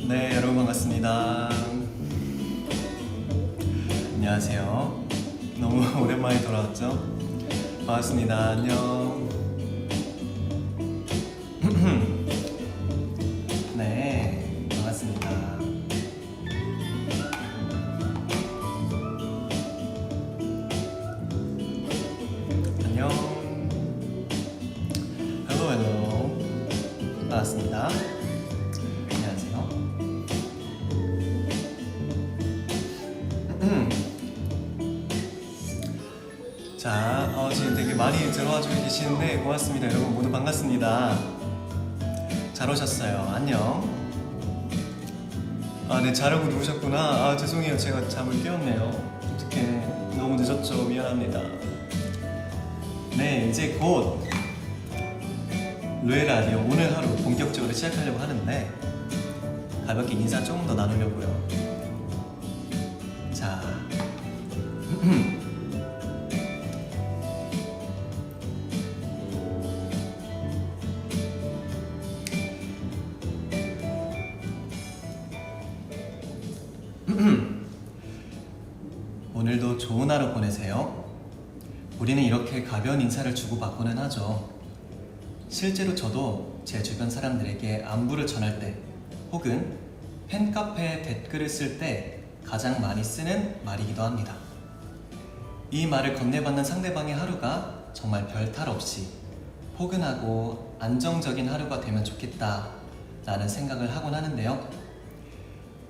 네, 여러분 반갑습니다. 안녕하세요. 너무 오랜만에 돌아왔죠? 반갑습니다. 안녕. 네, 반갑습니다. 안녕. Hello, hello. 반갑습니다. 안녕하세요. 자, 지금 되게 많이 들어와주고 계시는데 고맙습니다. 여러분 모두 반갑습니다. 잘 오셨어요. 안녕. 네, 자려고 누우셨구나. 죄송해요. 제가 잠을 깨웠네요. 어떡해. 너무 늦었죠. 미안합니다. 네, 이제 곧 루에 라디오 오늘 하루 본격적으로 시작하려고 하는데 가볍게 인사 조금 더 나누려고요. 자, 오늘도 좋은 하루 보내세요. 우리는 이렇게 가벼운 인사를 주고받고는 하죠. 실제로 저도 제 주변 사람들에게 안부를 전할 때 혹은 팬카페에 댓글을 쓸 때 가장 많이 쓰는 말이기도 합니다. 이 말을 건네받는 상대방의 하루가 정말 별탈 없이 포근하고 안정적인 하루가 되면 좋겠다 라는 생각을 하곤 하는데요.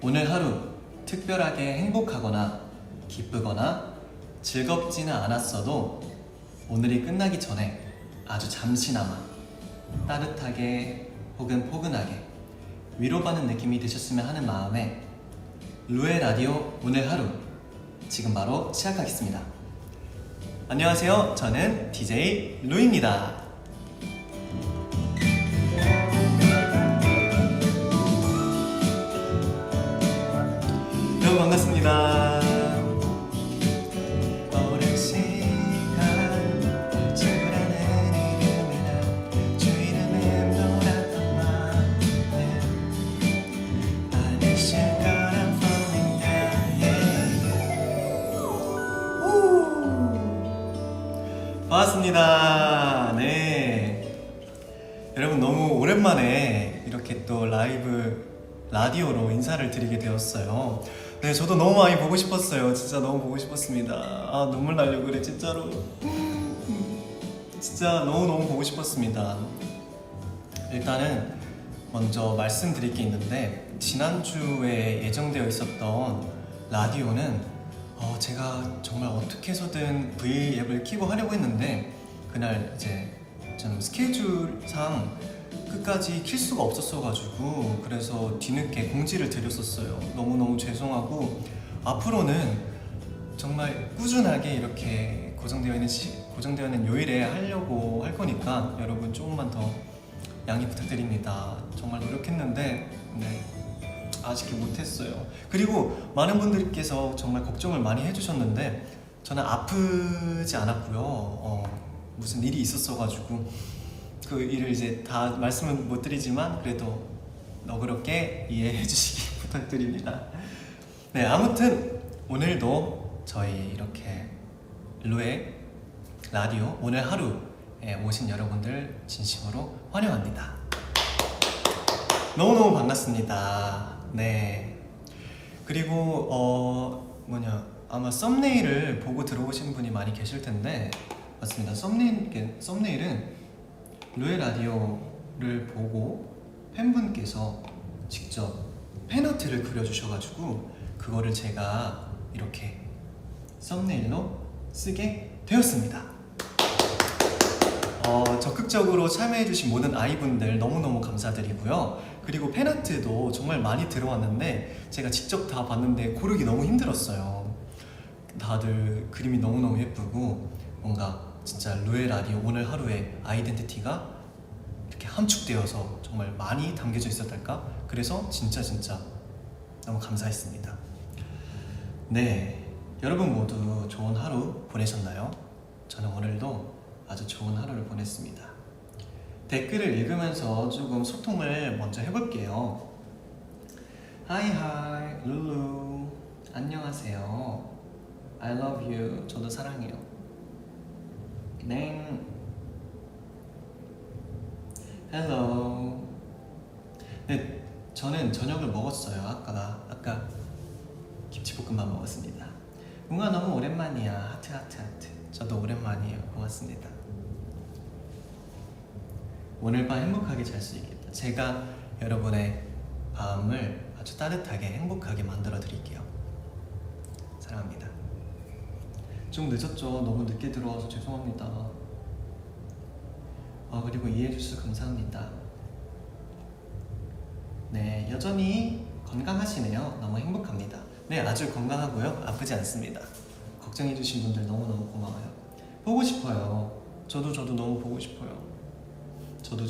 오늘 하루 특별하게 행복하거나 기쁘거나 즐겁지는 않았어도 오늘이 끝나기 전에 아주 잠시나마 따뜻하게 혹은 포근하게 위로받는 느낌이 드셨으면 하는 마음에 루에 라디오 오늘 하루 지금 바로 시작하겠습니다. 안녕하세요. 저는 DJ 루입니다. 여러분 반갑습니다. 반갑습니다. 네, 여러분 너무 오랜만에 이렇게 또 라이브 라디오로 인사를 드리게 되었어요. 네, 저도 너무 많이 보고 싶었어요. 진짜 너무 보고 싶었습니다. 눈물 나려고 그래 진짜로. 진짜 너무너무 보고 싶었습니다. 일단은 먼저 말씀드릴 게 있는데 지난주에 예정되어 있었던 라디오는 제가 정말 어떻게 해서든 V앱을 켜고 하려고 했는데 그날 이제 좀 스케줄상 끝까지 킬 수가 없었어가지고 그래서 뒤늦게 공지를 드렸었어요. 너무너무 죄송하고 앞으로는 정말 꾸준하게 이렇게 고정되어 있는 요일에 하려고 할 거니까 여러분 조금만 더 양해 부탁드립니다. 정말 노력했는데 네, 아쉽게 못했어요. 그리고 많은 분들께서 정말 걱정을 많이 해주셨는데 저는 아프지 않았고요. 무슨 일이 있었어가지고 그 일을 이제 다 말씀은 못 드리지만 그래도 너그럽게 이해해 주시기 부탁드립니다. 네, 아무튼 오늘도 저희 이렇게 루에 라디오 오늘 하루에 오신 여러분들 진심으로 환영합니다. 너무너무 반갑습니다. 네. 그리고 아마 썸네일을 보고 들어오신 분이 많이 계실 텐데 맞습니다. 썸네일은 루에 라디오를 보고 팬분께서 직접 팬아트를 그려주셔가지고 그거를 제가 이렇게 썸네일로 쓰게 되었습니다. 적극적으로 참여해주신 모든 아이분들 너무너무 감사드리고요. 그리고 팬아트도 정말 많이 들어왔는데 제가 직접 다 봤는데 고르기 너무 힘들었어요. 다들 그림이 너무너무 예쁘고 뭔가 진짜 루에 라디오 오늘 하루의 아이덴티티가 이렇게 함축되어서 정말 많이 담겨져 있었달까? 그래서 진짜 너무 감사했습니다. 네, 여러분 모두 좋은 하루 보내셨나요? 저는 오늘도 아주 좋은 하루를 보냈습니다. 댓글을 읽으면서 조금 소통을 먼저 해볼게요. 하이 룰루 안녕하세요. I love you. 저도 사랑해요. 네. Hello. 네, 저는 저녁을 먹었어요. 아까 김치볶음밥 먹었습니다. 웅아 너무 오랜만이야. 하트. 저도 오랜만이에요. 고맙습니다. 오늘 밤 행복하게 잘 수 있겠다. 제가 여러분의 밤을 아주 따뜻하게 행복하게 만들어 드릴게요. 사랑합니다. 좀 늦었죠? 너무 늦게 들어와서 죄송합니다. 그리고 이해해 주셔서 감사합니다. 네, 여전히 건강하시네요. 너무 행복합니다. 네, 아주 건강하고요. 아프지 않습니다. 걱정해 주신 분들 너무너무 고마워요. 보고 싶어요. 저도 너무 보고 싶어요. 저도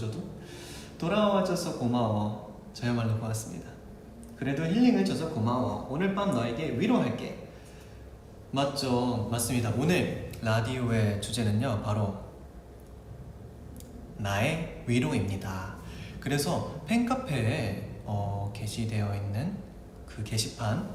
돌아와줘서 고마워. 저야말로 고맙습니다. 그래도 힐링을 줘서 고마워. 오늘 밤 너에게 위로할게. 맞죠? 맞습니다. 오늘 라디오의 주제는요, 바로 나의 위로입니다. 그래서 팬카페에 게시되어 있는 그 게시판,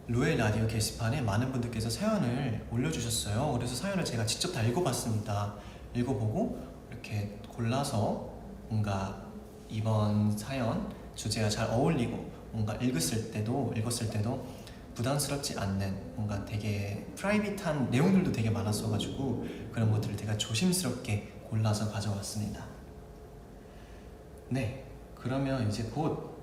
루엘 라디오 게시판에 많은 분들께서 사연을 올려주셨어요. 그래서 사연을 제가 직접 다 읽어봤습니다. 읽어보고 이렇게 골라서 뭔가 이번 사연 주제가 잘 어울리고 뭔가 읽었을 때도 부담스럽지 않는 뭔가 되게 프라이빗한 내용들도 되게 많았어가지고 그런 것들을 제가 조심스럽게 골라서 가져왔습니다. 네, 그러면 이제 곧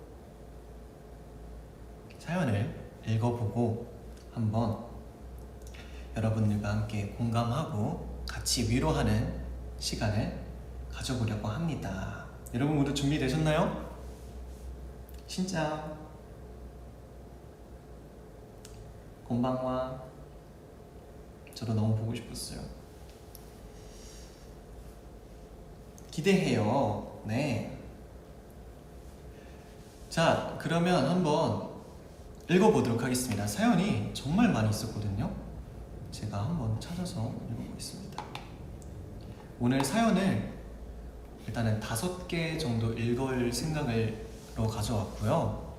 사연을 읽어보고 한번 여러분들과 함께 공감하고 같이 위로하는 시간을 가져보려고 합니다. 여러분 모두 준비되셨나요? 신짜 곤방와 저도 너무 보고 싶었어요. 기대해요. 네. 자, 그러면 한번 읽어보도록 하겠습니다. 사연이 정말 많이 있었거든요. 제가 한번 찾아서 읽어보겠습니다. 오늘 사연을 일단은 5개 정도 읽을 생각으로 가져왔고요.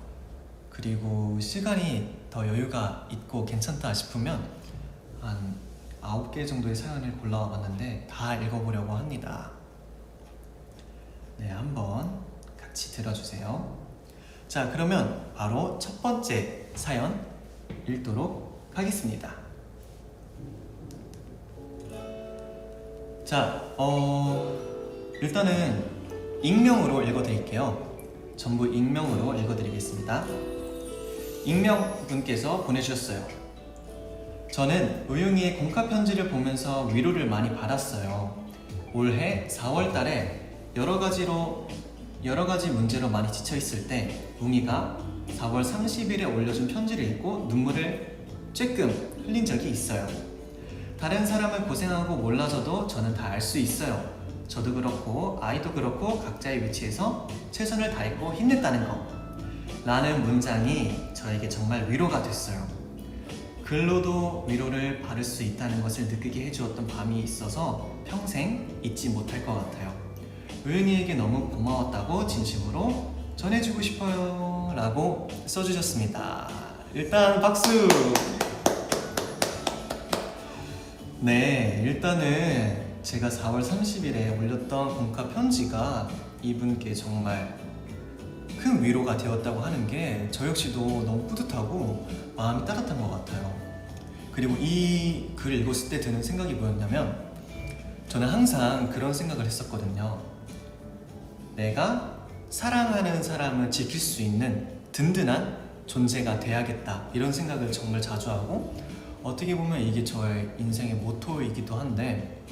그리고 시간이 더 여유가 있고 괜찮다 싶으면 한 9개 정도의 사연을 골라와 봤는데 다 읽어보려고 합니다. 네, 한번 같이 들어주세요. 자, 그러면 바로 첫 번째 사연 읽도록 하겠습니다. 자, 일단은 익명으로 읽어드릴게요. 전부 익명으로 읽어드리겠습니다. 익명분께서 보내주셨어요. 저는 우영이의 공카 편지를 보면서 위로를 많이 받았어요. 올해 4월달에 여러 가지 문제로 많이 지쳐있을 때 웅이가 4월 30일에 올려준 편지를 읽고 눈물을 쬐끔 흘린 적이 있어요. 다른 사람은 고생하고 몰라줘도 저는 다 알 수 있어요. 저도 그렇고 아이도 그렇고 각자의 위치에서 최선을 다했고 힘냈다는 거 라는 문장이 저에게 정말 위로가 됐어요. 글로도 위로를 받을 수 있다는 것을 느끼게 해주었던 밤이 있어서 평생 잊지 못할 것 같아요. 우영이에게 너무 고마웠다고 진심으로 전해주고 싶어요 라고 써주셨습니다. 일단 박수! 네, 일단은 제가 4월 30일에 올렸던 공카 편지가 이분께 정말 큰 위로가 되었다고 하는 게 저 역시도 너무 뿌듯하고 마음이 따뜻한 것 같아요. 그리고 이 글을 읽었을 때 드는 생각이 뭐였냐면 저는 항상 그런 생각을 했었거든요. 내가 사랑하는 사람을 지킬 수 있는 든든한 존재가 돼야겠다 이런 생각을 정말 자주 하고 어떻게 보면 이게 저의 인생의 모토이기도 한데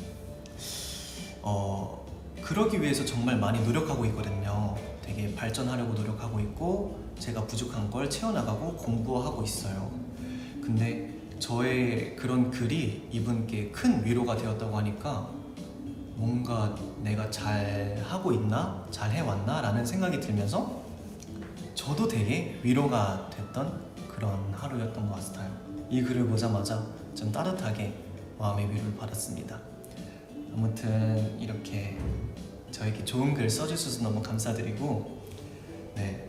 그러기 위해서 정말 많이 노력하고 있거든요. 되게 발전하려고 노력하고 있고 제가 부족한 걸 채워나가고 공부하고 있어요. 근데 저의 그런 글이 이분께 큰 위로가 되었다고 하니까 뭔가 내가 잘 하고 있나? 잘 해왔나? 라는 생각이 들면서 저도 되게 위로가 됐던 그런 하루였던 것 같아요. 이 글을 보자마자 전 따뜻하게 마음의 위로를 받았습니다. 아무튼 이렇게 저에게 좋은 글 써주셔서 너무 감사드리고 네,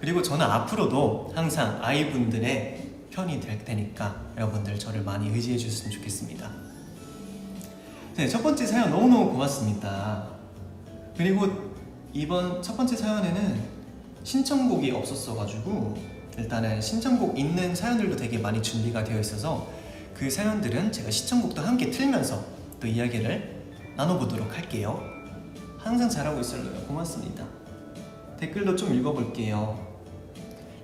그리고 저는 앞으로도 항상 아이분들의 편이 될 테니까 여러분들 저를 많이 의지해 주셨으면 좋겠습니다. 네, 첫 번째 사연 너무너무 고맙습니다. 그리고 이번 첫 번째 사연에는 신청곡이 없었어가지고 일단은 신청곡 있는 사연들도 되게 많이 준비가 되어 있어서 그 사연들은 제가 신청곡도 함께 틀면서 또 이야기를 나눠보도록 할게요. 항상 잘하고 있어요. 고맙습니다. 댓글도 좀 읽어볼게요.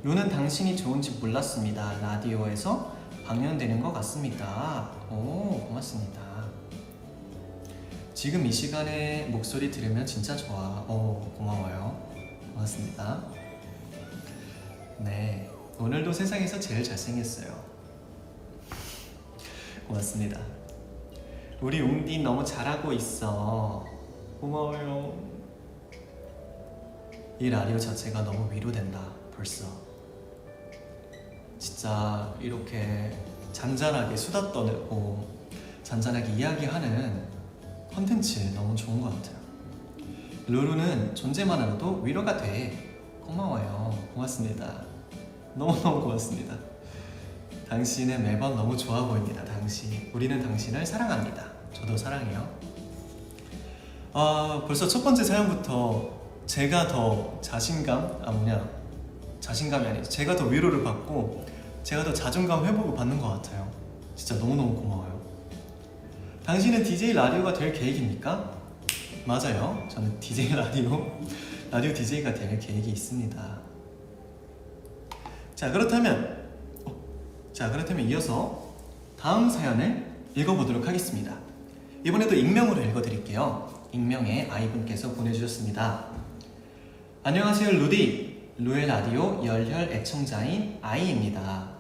루는 당신이 좋은지 몰랐습니다. 라디오에서 방영되는 것 같습니다. 오, 고맙습니다. 지금 이 시간에 목소리 들으면 진짜 좋아. 오, 고마워요. 고맙습니다. 네, 오늘도 세상에서 제일 잘생겼어요. 고맙습니다. 우리 웅디 너무 잘하고 있어. 고마워요. 이 라디오 자체가 너무 위로된다. 벌써 진짜 이렇게 잔잔하게 수다 떠내고 잔잔하게 이야기하는 컨텐츠 너무 좋은 것 같아요. 루루는 존재만으로도 위로가 돼. 고마워요. 고맙습니다. 너무너무 고맙습니다. 당신은 매번 너무 좋아 보입니다. 우리는 당신을 사랑합니다. 저도 사랑해요. 벌써 첫 번째 사연부터 제가 더 자신감이 아니죠. 제가 더 위로를 받고 제가 더 자존감 회복을 받는 것 같아요. 진짜 너무너무 고마워요. 당신은 DJ 라디오가 될 계획입니까? 맞아요. 저는 DJ 라디오 DJ가 될 계획이 있습니다. 자, 그렇다면 이어서 다음 사연을 읽어보도록 하겠습니다. 이번에도 익명으로 읽어드릴게요. 익명의 아이분께서 보내주셨습니다. 안녕하세요, 루디. 루의 라디오 열혈 애청자인 아이입니다.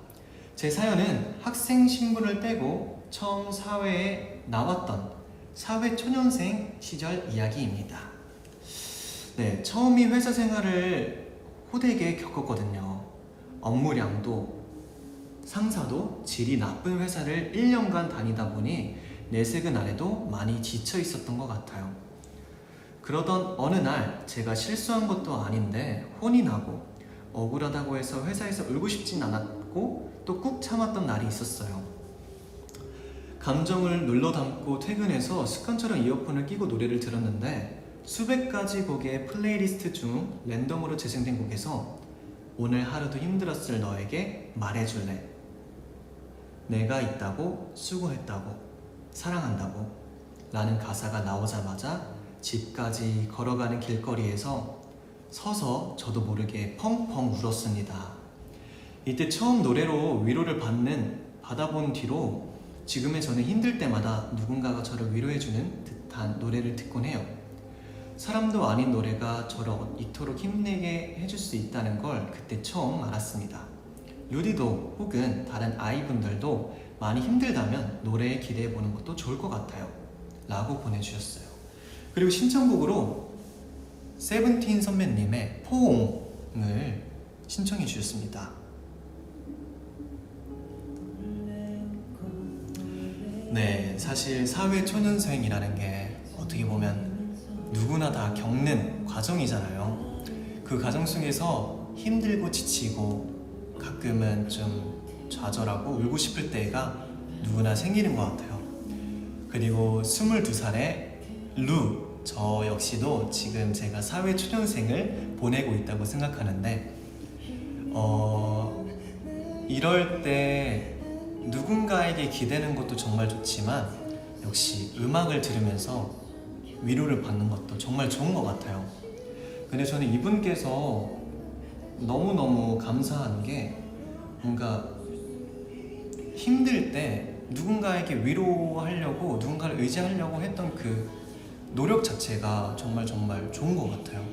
제 사연은 학생 신분을 빼고 처음 사회에 나왔던 사회초년생 시절 이야기입니다. 네, 처음이 회사 생활을 호되게 겪었거든요. 업무량도 상사도 질이 나쁜 회사를 1년간 다니다 보니 내색은 안 해도 많이 지쳐 있었던 것 같아요. 그러던 어느 날 제가 실수한 것도 아닌데 혼이 나고 억울하다고 해서 회사에서 울고 싶진 않았고 또 꾹 참았던 날이 있었어요. 감정을 눌러 담고 퇴근해서 습관처럼 이어폰을 끼고 노래를 들었는데 수백 가지 곡의 플레이리스트 중 랜덤으로 재생된 곡에서 오늘 하루도 힘들었을 너에게 말해줄래. 내가 있다고, 수고했다고, 사랑한다고 라는 가사가 나오자마자 집까지 걸어가는 길거리에서 서서 저도 모르게 펑펑 울었습니다. 이때 처음 노래로 위로를 받아본 뒤로 지금의 저는 힘들 때마다 누군가가 저를 위로해주는 듯한 노래를 듣곤 해요. 사람도 아닌 노래가 저를 이토록 힘내게 해줄 수 있다는 걸 그때 처음 알았습니다. 루디도 혹은 다른 아이분들도 많이 힘들다면 노래에 기대해보는 것도 좋을 것 같아요. 라고 보내주셨어요. 그리고 신청곡으로 세븐틴 선배님의 포옹을 신청해 주셨습니다. 네, 사실 사회초년생이라는 게 어떻게 보면 누구나 다 겪는 과정이잖아요. 그 과정 속에서 힘들고 지치고 가끔은 좀 좌절하고 울고 싶을 때가 누구나 생기는 것 같아요. 그리고 22살의 저 역시도 지금 제가 사회초년생을 보내고 있다고 생각하는데 이럴 때 누군가에게 기대는 것도 정말 좋지만 역시 음악을 들으면서 위로를 받는 것도 정말 좋은 것 같아요. 근데 저는 이분께서 너무너무 감사한 게 뭔가 힘들 때 누군가에게 위로하려고 누군가를 의지하려고 했던 그 노력 자체가 정말 좋은 것 같아요.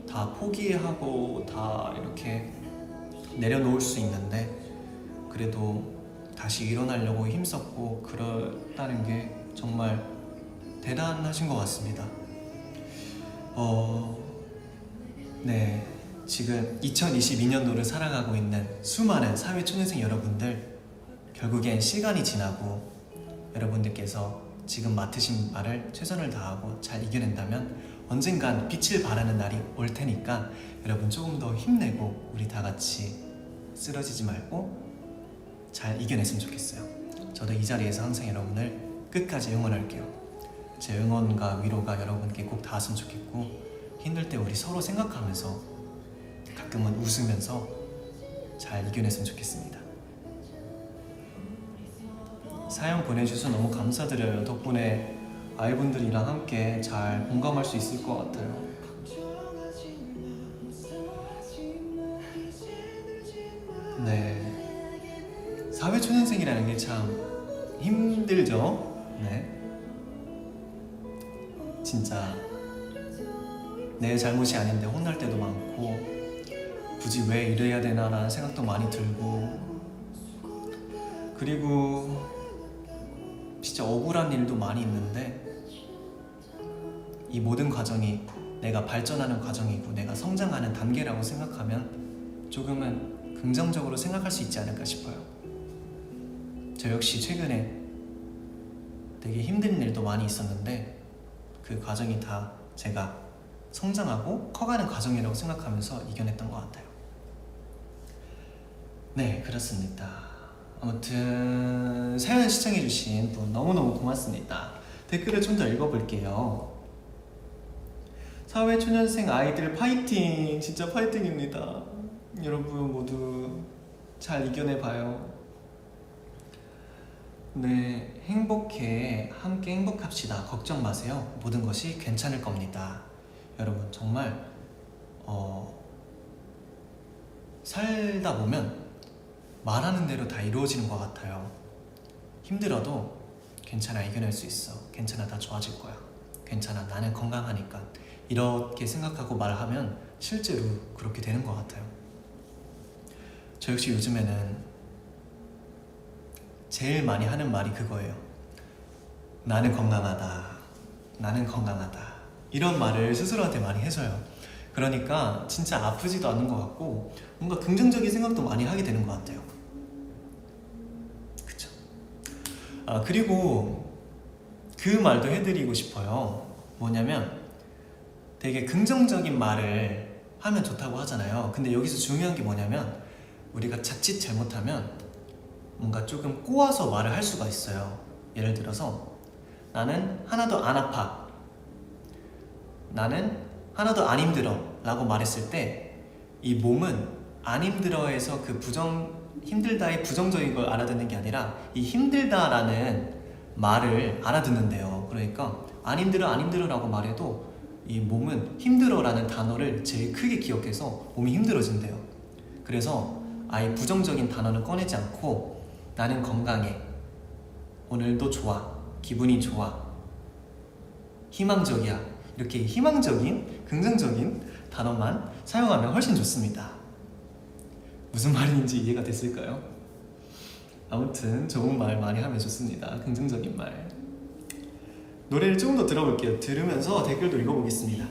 다 포기하고 다 이렇게 내려놓을 수 있는데 그래도 다시 일어나려고 힘썼고 그랬다는 게 정말 대단하신 것 같습니다. 네, 지금 2022년도를 살아가고 있는 수많은 사회초년생 여러분들, 결국엔 시간이 지나고 여러분들께서 지금 맡으신 말을 최선을 다하고 잘 이겨낸다면 언젠간 빛을 발하는 날이 올 테니까 여러분 조금 더 힘내고 우리 다 같이 쓰러지지 말고 잘 이겨냈으면 좋겠어요. 저도 이 자리에서 항상 여러분을 끝까지 응원할게요. 제 응원과 위로가 여러분께 꼭 닿았으면 좋겠고, 힘들 때 우리 서로 생각하면서 가끔은 웃으면서 잘 이겨냈으면 좋겠습니다. 사연 보내주셔서 너무 감사드려요. 덕분에 아이분들이랑 함께 잘 공감할 수 있을 것 같아요. 네, 사회초년생이라는 게 참 힘들죠. 네, 진짜 내 잘못이 아닌데 혼날 때도 많고, 굳이 왜 이래야 되나 라는 생각도 많이 들고, 그리고 진짜 억울한 일도 많이 있는데, 이 모든 과정이 내가 발전하는 과정이고 내가 성장하는 단계라고 생각하면 조금은 긍정적으로 생각할 수 있지 않을까 싶어요. 저 역시 최근에 되게 힘든 일도 많이 있었는데 그 과정이 다 제가 성장하고 커가는 과정이라고 생각하면서 이겨냈던 것 같아요. 네, 그렇습니다. 아무튼 사연 시청해주신 분 너무너무 고맙습니다. 댓글을 좀 더 읽어볼게요. 사회초년생 아이들 파이팅! 진짜 파이팅입니다. 여러분 모두 잘 이겨내봐요. 네, 행복해. 함께 행복합시다. 걱정 마세요. 모든 것이 괜찮을 겁니다. 여러분 정말 살다 보면 말하는 대로 다 이루어지는 것 같아요. 힘들어도 괜찮아, 이겨낼 수 있어. 괜찮아, 다 좋아질 거야. 괜찮아, 나는 건강하니까. 이렇게 생각하고 말하면 실제로 그렇게 되는 것 같아요. 저 역시 요즘에는 제일 많이 하는 말이 그거예요. 나는 건강하다. 나는 건강하다. 이런 말을 스스로한테 많이 해줘요. 그러니까 진짜 아프지도 않은 것 같고 뭔가 긍정적인 생각도 많이 하게 되는 것 같아요. 그쵸? 그리고 그 말도 해드리고 싶어요. 뭐냐면 되게 긍정적인 말을 하면 좋다고 하잖아요. 근데 여기서 중요한 게 뭐냐면 우리가 자칫 잘못하면 뭔가 조금 꼬아서 말을 할 수가 있어요. 예를 들어서 나는 하나도 안 아파, 나는 하나도 안 힘들어 라고 말했을 때 이 몸은 안 힘들어에서 그 힘들다의 부정적인 걸 알아듣는 게 아니라 이 힘들다라는 말을 알아듣는데요. 그러니까 안 힘들어 안 힘들어 라고 말해도 이 몸은 힘들어 라는 단어를 제일 크게 기억해서 몸이 힘들어진대요. 그래서 아예 부정적인 단어는 꺼내지 않고 나는 건강해, 오늘도 좋아, 기분이 좋아, 희망적이야, 이렇게 희망적인, 긍정적인 단어만 사용하면 훨씬 좋습니다. 무슨 말인지 이해가 됐을까요? 아무튼 좋은 말 많이 하면 좋습니다. 긍정적인 말. 노래를 조금 더 들어볼게요. 들으면서 댓글도 읽어보겠습니다.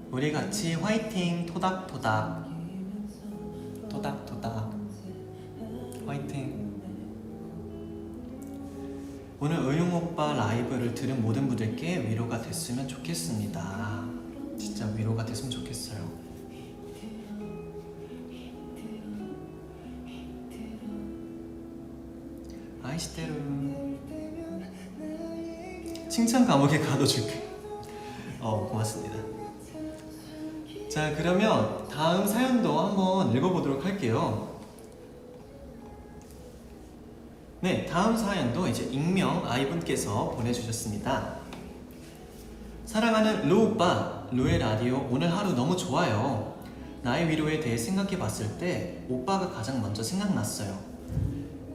우리 같이 화이팅! 토닥토닥 토닥토닥 화이팅! 오늘 의용 오빠 라이브를 들은 모든 분들께 위로가 됐으면 좋겠습니다. 진짜 위로가 됐으면 좋겠어요. 아이시테루. 칭찬 감옥에 가둬줄게. 고맙습니다. 자, 그러면 다음 사연도 한번 읽어보도록 할게요. 네, 다음 사연도 이제 익명 아이분께서 보내주셨습니다. 사랑하는 루 오빠, 루의 라디오 오늘 하루 너무 좋아요. 나의 위로에 대해 생각해봤을 때 오빠가 가장 먼저 생각났어요.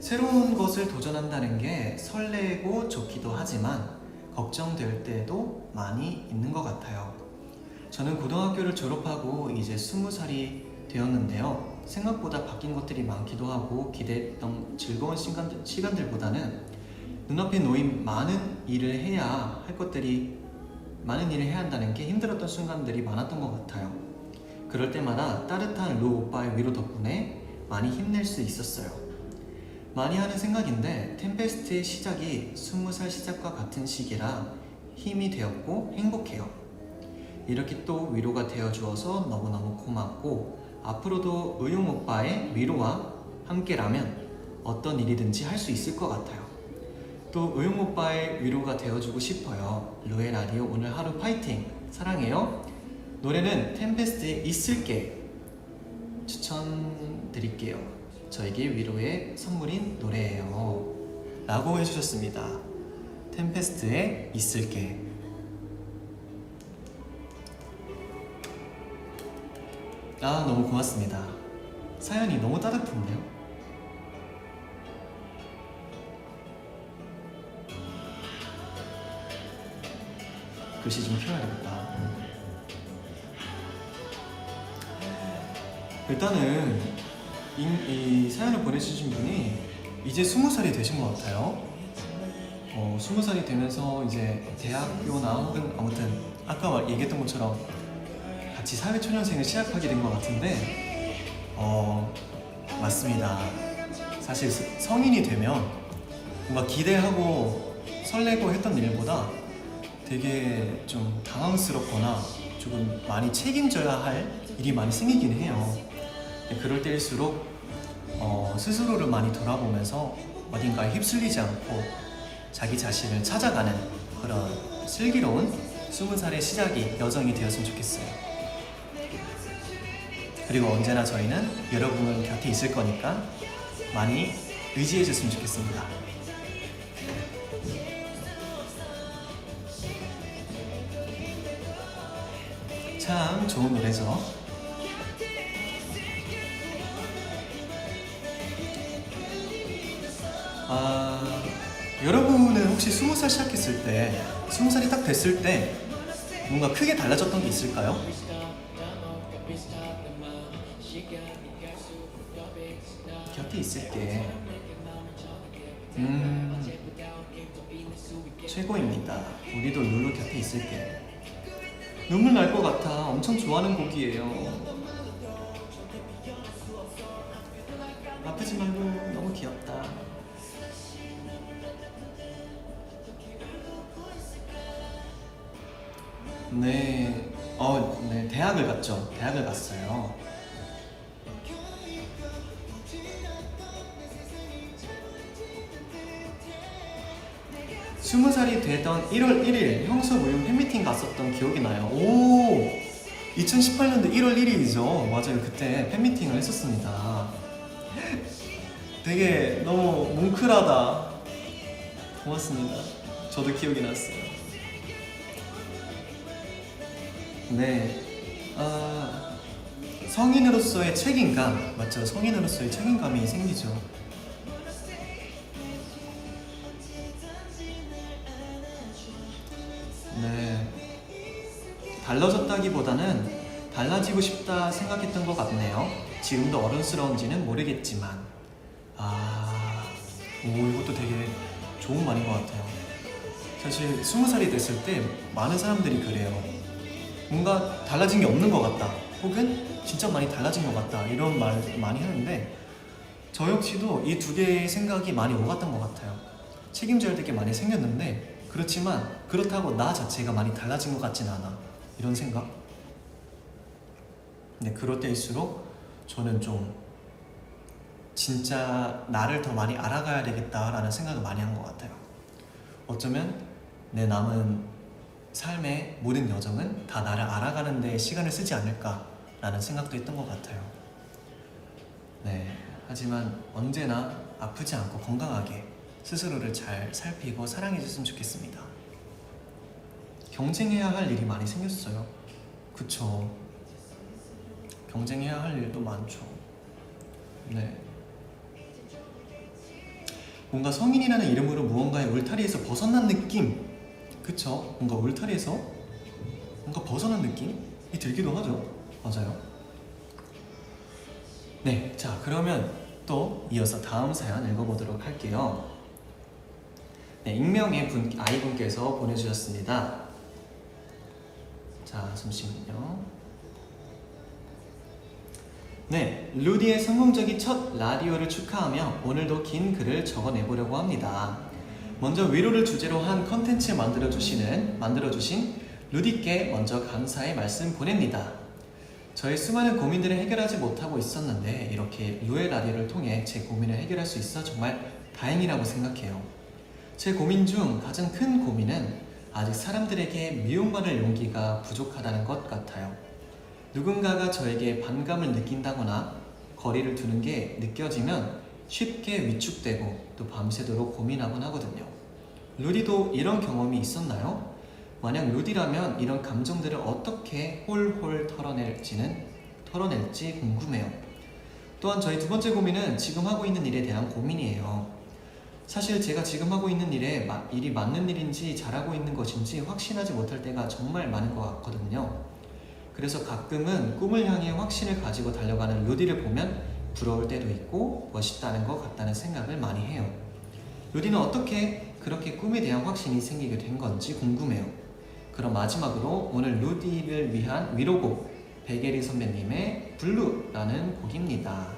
새로운 것을 도전한다는 게 설레고 좋기도 하지만 걱정될 때도 많이 있는 것 같아요. 저는 고등학교를 졸업하고 이제 20살이 되었는데요. 생각보다 바뀐 것들이 많기도 하고 기대했던 즐거운 시간들보다는 눈앞에 놓인 많은 일을 해야 한다는 게 힘들었던 순간들이 많았던 것 같아요. 그럴 때마다 따뜻한 루 오빠의 위로 덕분에 많이 힘낼 수 있었어요. 많이 하는 생각인데 템페스트의 시작이 20살 시작과 같은 시기라 힘이 되었고 행복해요. 이렇게 또 위로가 되어주어서 너무너무 고맙고 앞으로도 의용 오빠의 위로와 함께라면 어떤 일이든지 할 수 있을 것 같아요. 또 의용 오빠의 위로가 되어주고 싶어요. 루에 라디오 오늘 하루 파이팅! 사랑해요. 노래는 템페스트의 있을게 추천드릴게요. 저에게 위로의 선물인 노래예요 라고 해주셨습니다. 템페스트의 있을게. 아, 너무 고맙습니다. 사연이 너무 따뜻한데요? 글씨 좀 켜야겠다. 일단은 이 사연을 보내주신 분이 이제 20살이 되신 것 같아요. 20살이 되면서 이제 대학교나 혹은 아무튼 아까 얘기했던 것처럼 같이 사회초년생을 시작하게 된 것 같은데 맞습니다. 사실 성인이 되면 뭔가 기대하고 설레고 했던 일보다 되게 좀 당황스럽거나 조금 많이 책임져야 할 일이 많이 생기긴 해요. 그럴 때일수록 스스로를 많이 돌아보면서 어딘가에 휩쓸리지 않고 자기 자신을 찾아가는 그런 슬기로운 20살의 시작이 여정이 되었으면 좋겠어요. 그리고 언제나 저희는 여러분 곁에 있을 거니까 많이 의지해 줬으면 좋겠습니다. 참 좋은 노래죠. 여러분은 혹시 20살 시작했을 때 20살이 딱 됐을 때 뭔가 크게 달라졌던 게 있을까요? 곁에 있을게 최고입니다. 우리도 룰루 곁에 있을게. 눈물 날 것 같아. 엄청 좋아하는 곡이에요. 아프지 말고. 너무 귀엽다. 네, 네, 대학을 갔죠. 대학을 갔어요. 스무 살이 되던 1월 1일 형수 모임 팬미팅 갔었던 기억이 나요. 오, 2018년도 1월 1일이죠. 맞아요. 그때 팬미팅을 했었습니다. 되게 너무 뭉클하다. 고맙습니다. 저도 기억이 났어요. 네, 성인으로서의 책임감, 맞죠? 성인으로서의 책임감이 생기죠. 네, 달라졌다기보다는 달라지고 싶다 생각했던 것 같네요. 지금도 어른스러운지는 모르겠지만. 이것도 되게 좋은 말인 것 같아요. 사실 20살이 됐을 때 많은 사람들이 그래요. 뭔가 달라진 게 없는 것 같다, 혹은 진짜 많이 달라진 것 같다, 이런 말 많이 하는데 저 역시도 이 두 개의 생각이 많이 오갔던 것 같아요. 책임져야 될 게 많이 생겼는데 그렇지만 그렇다고 나 자체가 많이 달라진 것 같진 않아, 이런 생각. 근데 그럴 때일수록 저는 좀 진짜 나를 더 많이 알아가야 되겠다라는 생각을 많이 한 것 같아요. 어쩌면 내 남은 삶의 모든 여정은 다 나를 알아가는 데 시간을 쓰지 않을까라는 생각도 했던 것 같아요. 네, 하지만 언제나 아프지 않고 건강하게 스스로를 잘 살피고 사랑해줬으면 좋겠습니다. 경쟁해야 할 일이 많이 생겼어요. 그쵸? 경쟁해야 할 일도 많죠. 네, 뭔가 성인이라는 이름으로 무언가의 울타리에서 벗어난 느낌, 그쵸? 뭔가 울타리에서 뭔가 벗어난 느낌이 들기도 하죠. 맞아요. 네, 자 그러면 또 이어서 다음 사연 읽어보도록 할게요. 네, 익명의 아이분께서 보내주셨습니다. 자, 잠시만요. 네, 루디의 성공적인 첫 라디오를 축하하며 오늘도 긴 글을 적어내보려고 합니다. 먼저 위로를 주제로 한 컨텐츠 만들어주신 루디께 먼저 감사의 말씀 보냅니다. 저의 수많은 고민들을 해결하지 못하고 있었는데 이렇게 루의 라디오를 통해 제 고민을 해결할 수 있어 정말 다행이라고 생각해요. 제 고민 중 가장 큰 고민은 아직 사람들에게 미움받을 용기가 부족하다는 것 같아요. 누군가가 저에게 반감을 느낀다거나 거리를 두는 게 느껴지면 쉽게 위축되고 또 밤새도록 고민하곤 하거든요. 루디도 이런 경험이 있었나요? 만약 루디라면 이런 감정들을 어떻게 홀홀 털어낼지 궁금해요. 또한 저희 두 번째 고민은 지금 하고 있는 일에 대한 고민이에요. 사실 제가 지금 하고 있는 일이 맞는 일인지 잘하고 있는 것인지 확신하지 못할 때가 정말 많은 것 같거든요. 그래서 가끔은 꿈을 향해 확신을 가지고 달려가는 루디를 보면 부러울 때도 있고 멋있다는 것 같다는 생각을 많이 해요. 루디는 어떻게 그렇게 꿈에 대한 확신이 생기게 된 건지 궁금해요. 그럼 마지막으로 오늘 루디를 위한 위로곡 백예리 선배님의 블루라는 곡입니다.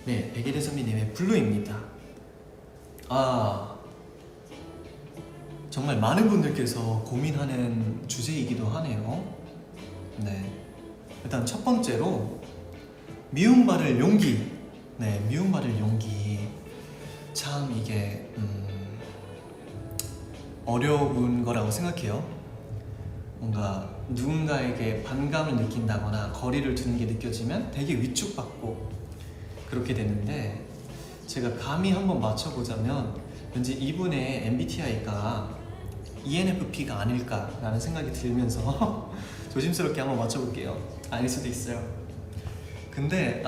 네, 백예리 선배님의 블루입니다. 정말 많은 분들께서 고민하는 주제이기도 하네요. 네, 일단 첫 번째로 미움받을 용기. 네, 미움받을 용기. 참 이게 어려운 거라고 생각해요. 뭔가 누군가에게 반감을 느낀다거나 거리를 두는 게 느껴지면 되게 위축받고 그렇게 되는데, 제가 감히 한번 맞춰보자면 왠지 이분의 MBTI가 ENFP가 아닐까라는 생각이 들면서 조심스럽게 한번 맞춰볼게요. 아닐 수도 있어요. 근데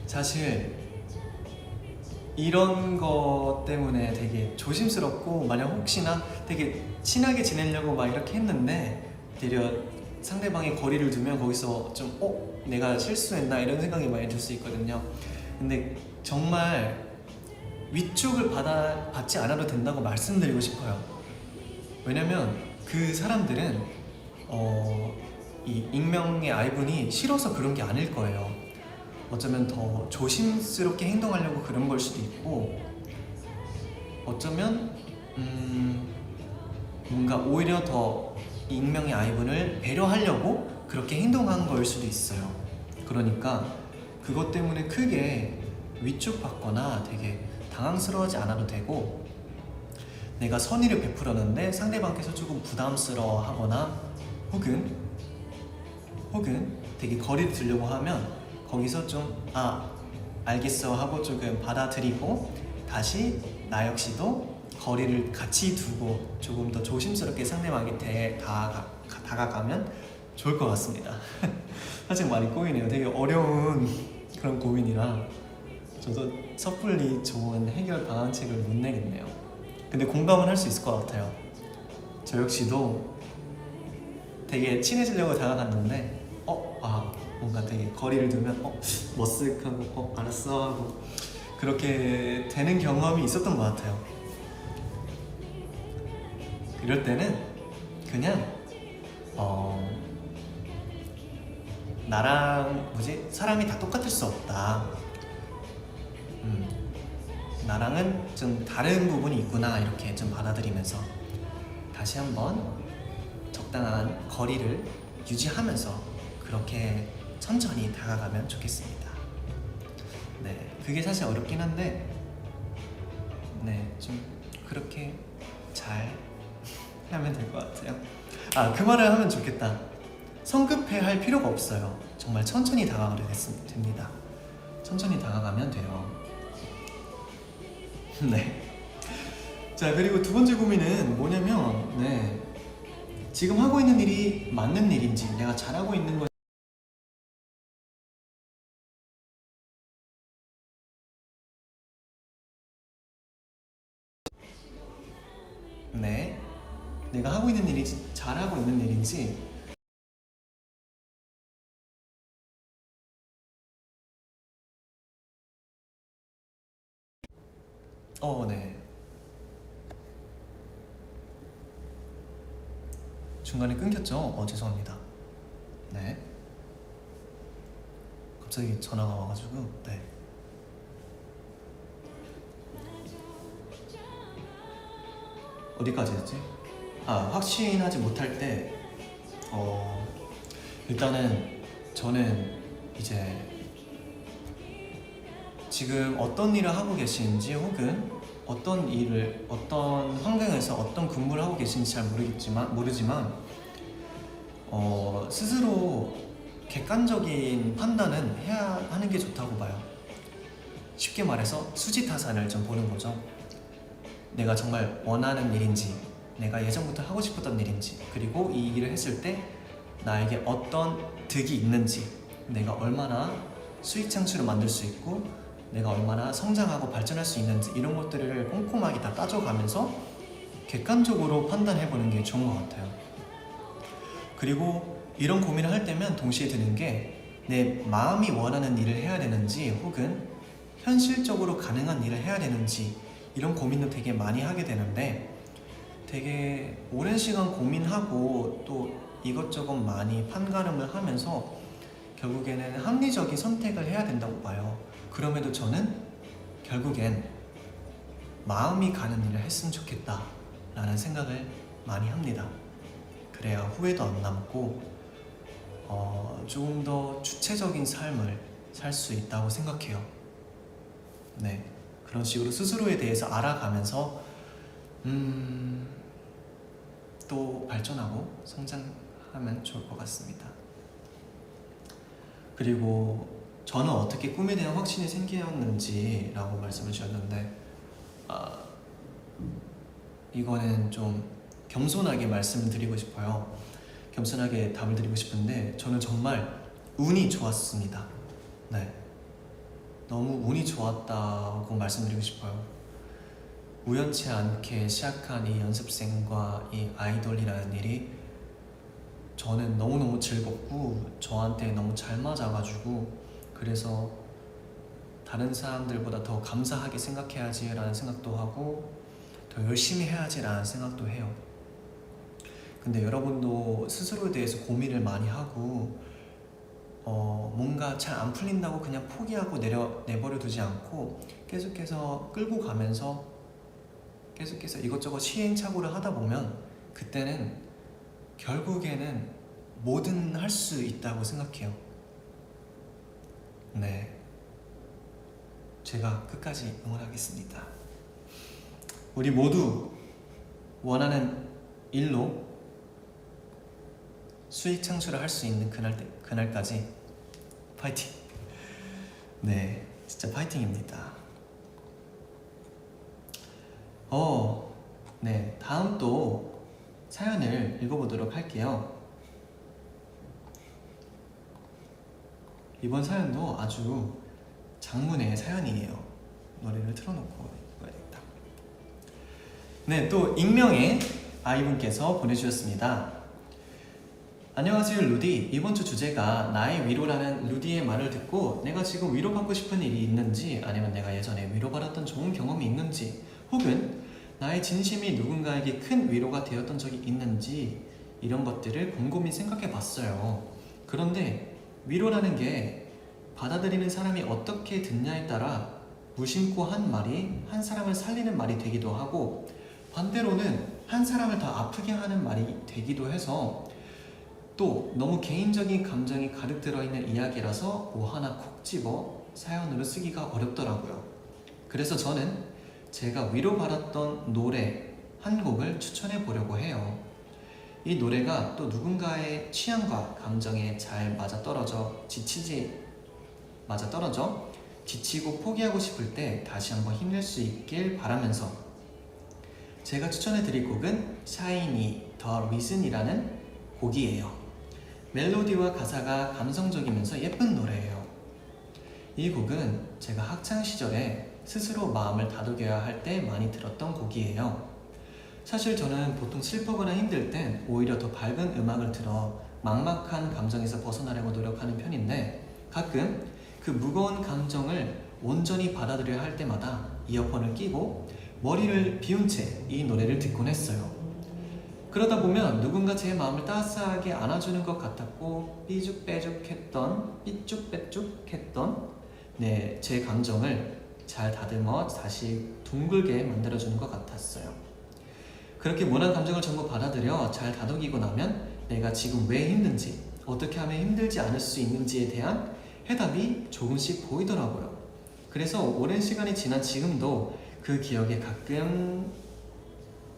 사실 이런 거 때문에 되게 조심스럽고, 만약 혹시나 되게 친하게 지내려고 막 이렇게 했는데 되려 상대방이 거리를 두면 거기서 좀 내가 실수했나 이런 생각이 많이 들 수 있거든요. 근데 정말 위축을 받지 않아도 된다고 말씀드리고 싶어요. 왜냐면 그 사람들은 이 익명의 아이분이 싫어서 그런 게 아닐 거예요. 어쩌면 더 조심스럽게 행동하려고 그런 걸 수도 있고, 어쩌면 뭔가 오히려 더 익명의 아이분을 배려하려고 그렇게 행동한 걸 수도 있어요. 그러니까 그것 때문에 크게 위축받거나 되게 당황스러워하지 않아도 되고, 내가 선의를 베풀었는데 상대방께서 조금 부담스러워하거나 혹은 되게 거리를 두려고 하면 거기서 좀 알겠어 하고 조금 받아들이고, 다시 나 역시도 거리를 같이 두고 조금 더 조심스럽게 상대방에게 다가가면 좋을 것 같습니다. 사실 많이 꼬이네요. 되게 어려운 그런 고민이라 저도 섣불리 좋은 해결 방안책을 못 내겠네요. 근데 공감은 할 수 있을 것 같아요. 저 역시도 되게 친해지려고 다가갔는데 뭔가 되게 거리를 두면 머쓱하고 알았어 하고 그렇게 되는 경험이 있었던 것 같아요. 이럴 때는 그냥 나랑 사람이 다 똑같을 수 없다. 나랑은 좀 다른 부분이 있구나 이렇게 좀 받아들이면서 다시 한번 적당한 거리를 유지하면서 그렇게 천천히 다가가면 좋겠습니다. 네, 그게 사실 어렵긴 한데 좀 그렇게 잘 하면 될 것 같아요. 그 말을 하면 좋겠다. 성급해 할 필요가 없어요. 정말 천천히 다가가도 됩니다. 천천히 다가가면 돼요. 네. 자, 그리고 두 번째 고민은 뭐냐면 지금 하고 있는 일이 맞는 일인지, 내가 잘하고 있는 건 내가 하고 있는 일이 잘하고 있는 일인지, 중간에 끊겼죠? 죄송합니다. 네. 갑자기 전화가 와가지고. 네. 어디까지 했지? 확신하지 못할 때 일단은 저는 이제 지금 어떤 일을 하고 계시는지 혹은 어떤 환경에서 어떤 근무를 하고 계신지 잘 모르지만 스스로 객관적인 판단은 해야 하는 게 좋다고 봐요. 쉽게 말해서 수지타산을 좀 보는 거죠. 내가 정말 원하는 일인지, 내가 예전부터 하고 싶었던 일인지, 그리고 이 일을 했을 때 나에게 어떤 득이 있는지, 내가 얼마나 수익 창출을 만들 수 있고 내가 얼마나 성장하고 발전할 수 있는지, 이런 것들을 꼼꼼하게 다 따져가면서 객관적으로 판단해보는 게 좋은 것 같아요. 그리고 이런 고민을 할 때면 동시에 드는 게, 내 마음이 원하는 일을 해야 되는지 혹은 현실적으로 가능한 일을 해야 되는지, 이런 고민도 되게 많이 하게 되는데, 되게 오랜 시간 고민하고 또 이것저것 많이 판가름을 하면서 결국에는 합리적인 선택을 해야 된다고 봐요. 그럼에도 저는 결국엔 마음이 가는 일을 했으면 좋겠다 라는 생각을 많이 합니다. 그래야 후회도 안 남고 조금 더 주체적인 삶을 살 수 있다고 생각해요. 네, 그런 식으로 스스로에 대해서 알아가면서 또 발전하고 성장하면 좋을 것 같습니다. 그리고 저는 어떻게 꿈에 대한 확신이 생겼는지 라고 말씀을 주셨는데, 이거는 좀 겸손하게 말씀을 드리고 싶어요. 겸손하게 답을 드리고 싶은데, 저는 정말 운이 좋았습니다. 네, 너무 운이 좋았다고 말씀드리고 싶어요. 우연치 않게 시작한 이 연습생과 이 아이돌이라는 일이 저는 너무너무 즐겁고 저한테 너무 잘 맞아가지고, 그래서 다른 사람들보다 더 감사하게 생각해야지 라는 생각도 하고 더 열심히 해야지 라는 생각도 해요. 근데 여러분도 스스로에 대해서 고민을 많이 하고 뭔가 잘 안 풀린다고 그냥 포기하고 내버려 두지 않고 계속해서 끌고 가면서 계속해서 이것저것 시행착오를 하다 보면, 그때는 결국에는 뭐든 할 수 있다고 생각해요. 네, 제가 끝까지 응원하겠습니다. 우리 모두 원하는 일로 수익 창출을 할 수 있는 그날까지 파이팅! 네, 진짜 파이팅입니다. 네, 다음 또 사연을 읽어보도록 할게요. 이번 사연도 아주 장문의 사연이에요. 노래를 틀어놓고 읽어야겠다. 네, 또 익명의 아이분께서 보내주셨습니다. 안녕하세요 루디. 이번 주 주제가 나의 위로라는 루디의 말을 듣고 내가 지금 위로받고 싶은 일이 있는지, 아니면 내가 예전에 위로받았던 좋은 경험이 있는지, 혹은 나의 진심이 누군가에게 큰 위로가 되었던 적이 있는지, 이런 것들을 곰곰이 생각해 봤어요. 그런데 위로라는 게 받아들이는 사람이 어떻게 듣냐에 따라 무심코 한 말이 한 사람을 살리는 말이 되기도 하고, 반대로는 한 사람을 더 아프게 하는 말이 되기도 해서, 또 너무 개인적인 감정이 가득 들어있는 이야기라서 뭐 하나 콕 집어 사연으로 쓰기가 어렵더라고요. 그래서 저는 제가 위로받았던 노래 한 곡을 추천해 보려고 해요. 이 노래가 또 누군가의 취향과 감정에 잘 맞아떨어져 지치고 포기하고 싶을 때 다시 한번 힘낼 수 있길 바라면서, 제가 추천해 드릴 곡은 샤이니 더 리즌이라는 곡이에요. 멜로디와 가사가 감성적이면서 예쁜 노래예요. 이 곡은 제가 학창시절에 스스로 마음을 다독여야 할 때 많이 들었던 곡이에요. 사실 저는 보통 슬프거나 힘들 땐 오히려 더 밝은 음악을 들어 막막한 감정에서 벗어나려고 노력하는 편인데, 가끔 그 무거운 감정을 온전히 받아들여야 할 때마다 이어폰을 끼고 머리를 비운 채 이 노래를 듣곤 했어요. 그러다 보면 누군가 제 마음을 따스하게 안아주는 것 같았고 삐죽빼죽했던 네, 제 감정을 잘 다듬어 다시 둥글게 만들어주는 것 같았어요. 그렇게 모난 감정을 전부 받아들여 잘 다독이고 나면 내가 지금 왜 힘든지, 어떻게 하면 힘들지 않을 수 있는지에 대한 해답이 조금씩 보이더라고요. 그래서 오랜 시간이 지난 지금도 그 기억에 가끔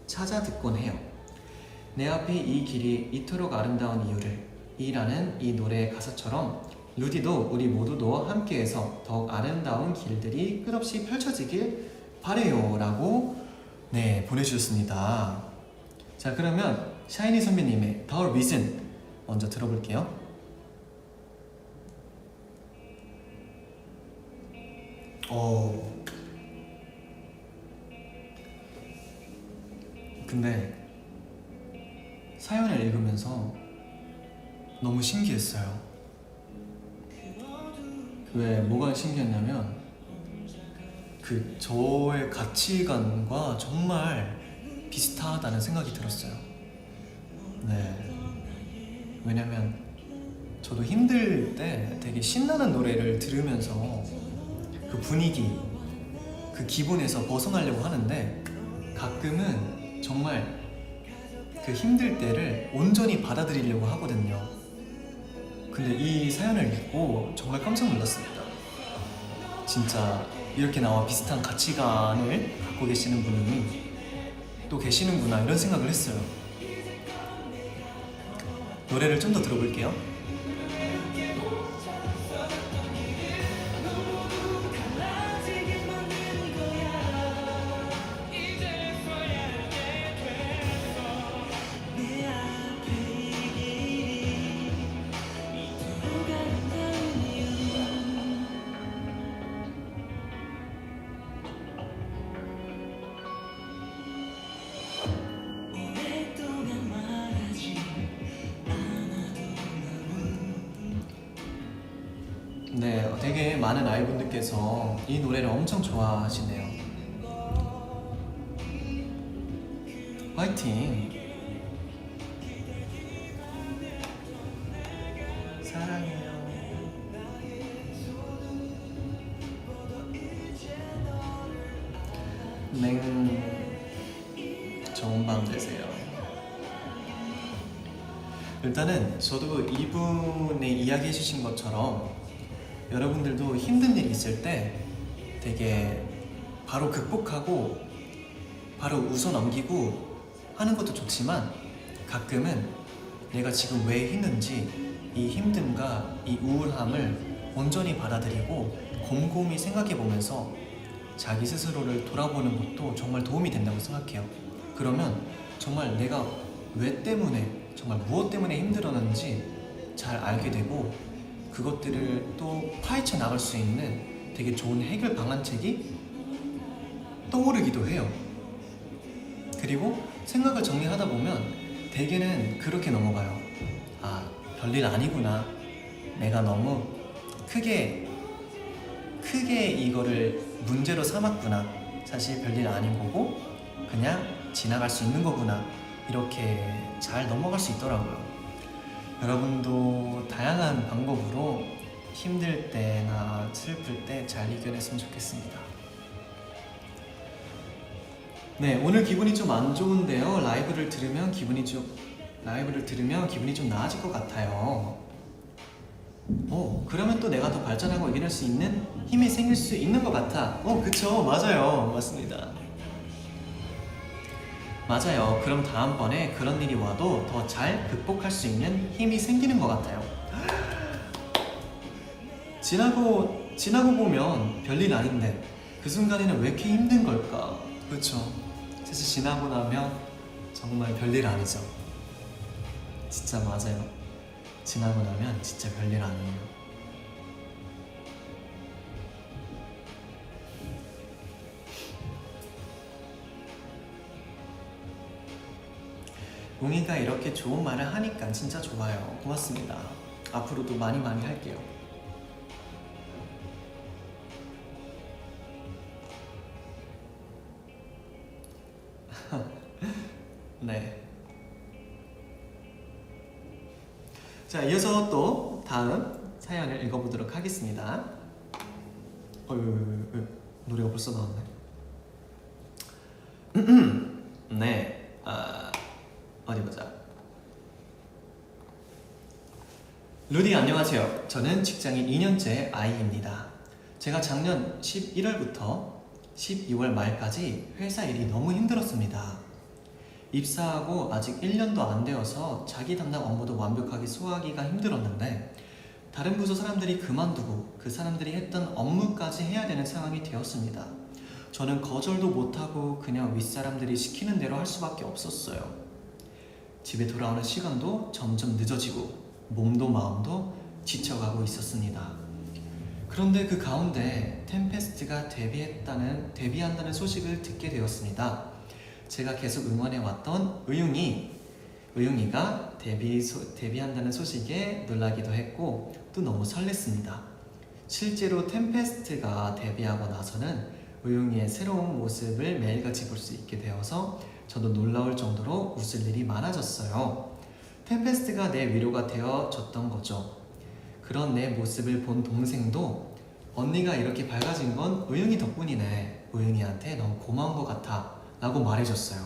찾아 듣곤 해요. 내 앞에 이 길이 이토록 아름다운 이유를, 이라는 이 노래의 가사처럼 루디도 우리 모두도 함께해서 더욱 아름다운 길들이 끝없이 펼쳐지길 바래요 라고 네, 보내주셨습니다. 자, 그러면 샤이니 선배님의 The Reason 먼저 들어볼게요. 근데 사연을 읽으면서 너무 신기했어요. 왜 뭐가 신기했냐면 그 저의 가치관과 정말 비슷하다는 생각이 들었어요. 네. 왜냐면 저도 힘들 때 되게 신나는 노래를 들으면서 그 분위기, 그 기분에서 벗어나려고 하는데 가끔은 정말 그 힘들 때를 온전히 받아들이려고 하거든요. 근데 이 사연을 읽고 정말 깜짝 놀랐습니다. 진짜 이렇게 나와 비슷한 가치관을 갖고 계시는 분이 또 계시는구나 이런 생각을 했어요. 노래를 좀 더 들어볼게요. 네, 되게 많은 아이분들께서 이 노래를 엄청 좋아하시네요. 화이팅! 사랑해요. 좋은 밤 되세요. 일단은 저도 이분의 이야기 해주신 것처럼 여러분들도 힘든 일이 있을 때 되게 바로 극복하고 바로 웃어넘기고 하는 것도 좋지만 가끔은 내가 지금 왜 힘든지 이 힘듦과 이 우울함을 온전히 받아들이고 곰곰이 생각해보면서 자기 스스로를 돌아보는 것도 정말 도움이 된다고 생각해요. 그러면 정말 내가 왜 때문에, 정말 무엇 때문에 힘들었는지 잘 알게 되고 그것들을 또 파헤쳐 나갈 수 있는 되게 좋은 해결 방안책이 떠오르기도 해요. 그리고 생각을 정리하다 보면 대개는 그렇게 넘어가요. 아, 별일 아니구나. 내가 너무 크게 이거를 문제로 삼았구나. 사실 별일 아닌 거고 그냥 지나갈 수 있는 거구나. 이렇게 잘 넘어갈 수 있더라고요. 여러분도 다양한 방법으로 힘들 때나 슬플 때 잘 이겨냈으면 좋겠습니다. 네, 오늘 기분이 좀 안 좋은데요. 라이브를 들으면 기분이 좀 나아질 것 같아요. 그러면 또 내가 더 발전하고 이겨낼 수 있는 힘이 생길 수 있는 것 같아. 그쵸, 맞아요. 맞습니다. 맞아요. 그럼 다음번에 그런 일이 와도 더 잘 극복할 수 있는 힘이 생기는 것 같아요. 지나고 보면 별일 아닌데 그 순간에는 왜 이렇게 힘든 걸까? 그렇죠. 사실 지나고 나면 정말 별일 아니죠. 진짜 맞아요. 지나고 나면 진짜 별일 아니에요. 웅이가 이렇게 좋은 말을 하니까 진짜 좋아요. 고맙습니다. 앞으로도 많이 할게요. 네. 자, 이어서 또 다음 사연을 읽어보도록 하겠습니다. 노래가 벌써 나왔네. 네, 어디 보자. 루디 안녕하세요. 저는 직장인 2년째 아이입니다. 제가 작년 11월부터 12월 말까지 회사 일이 너무 힘들었습니다. 입사하고 아직 1년도 안 되어서 자기 담당 업무도 완벽하게 소화하기가 힘들었는데 다른 부서 사람들이 그만두고 그 사람들이 했던 업무까지 해야 되는 상황이 되었습니다. 저는 거절도 못하고 그냥 윗사람들이 시키는 대로 할 수밖에 없었어요. 집에 돌아오는 시간도 점점 늦어지고 몸도 마음도 지쳐가고 있었습니다. 그런데 그 가운데 템페스트가 데뷔한다는 소식을 듣게 되었습니다. 제가 계속 응원해왔던 의웅이가 데뷔한다는 소식에 놀라기도 했고 또 너무 설렜습니다. 실제로 템페스트가 데뷔하고 나서는 의웅이의 새로운 모습을 매일같이 볼 수 있게 되어서 저도 놀라울 정도로 웃을 일이 많아졌어요. 템페스트가 내 위로가 되어줬던 거죠. 그런 내 모습을 본 동생도 언니가 이렇게 밝아진 건 의웅이 덕분이네. 의웅이한테 너무 고마운 것 같아 라고 말해줬어요.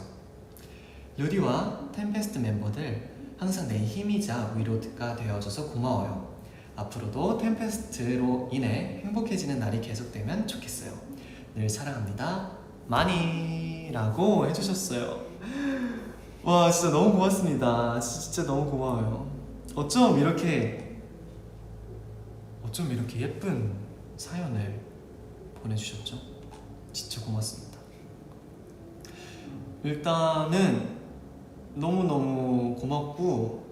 루디와 템페스트 멤버들 항상 내 힘이자 위로가 되어줘서 고마워요. 앞으로도 템페스트로 인해 행복해지는 날이 계속되면 좋겠어요. 늘 사랑합니다. 많이 라고 해주셨어요. 와, 진짜 너무 고맙습니다. 진짜 너무 고마워요. 어쩜 이렇게 예쁜 사연을 보내주셨죠? 진짜 고맙습니다. 일단은 너무너무 고맙고,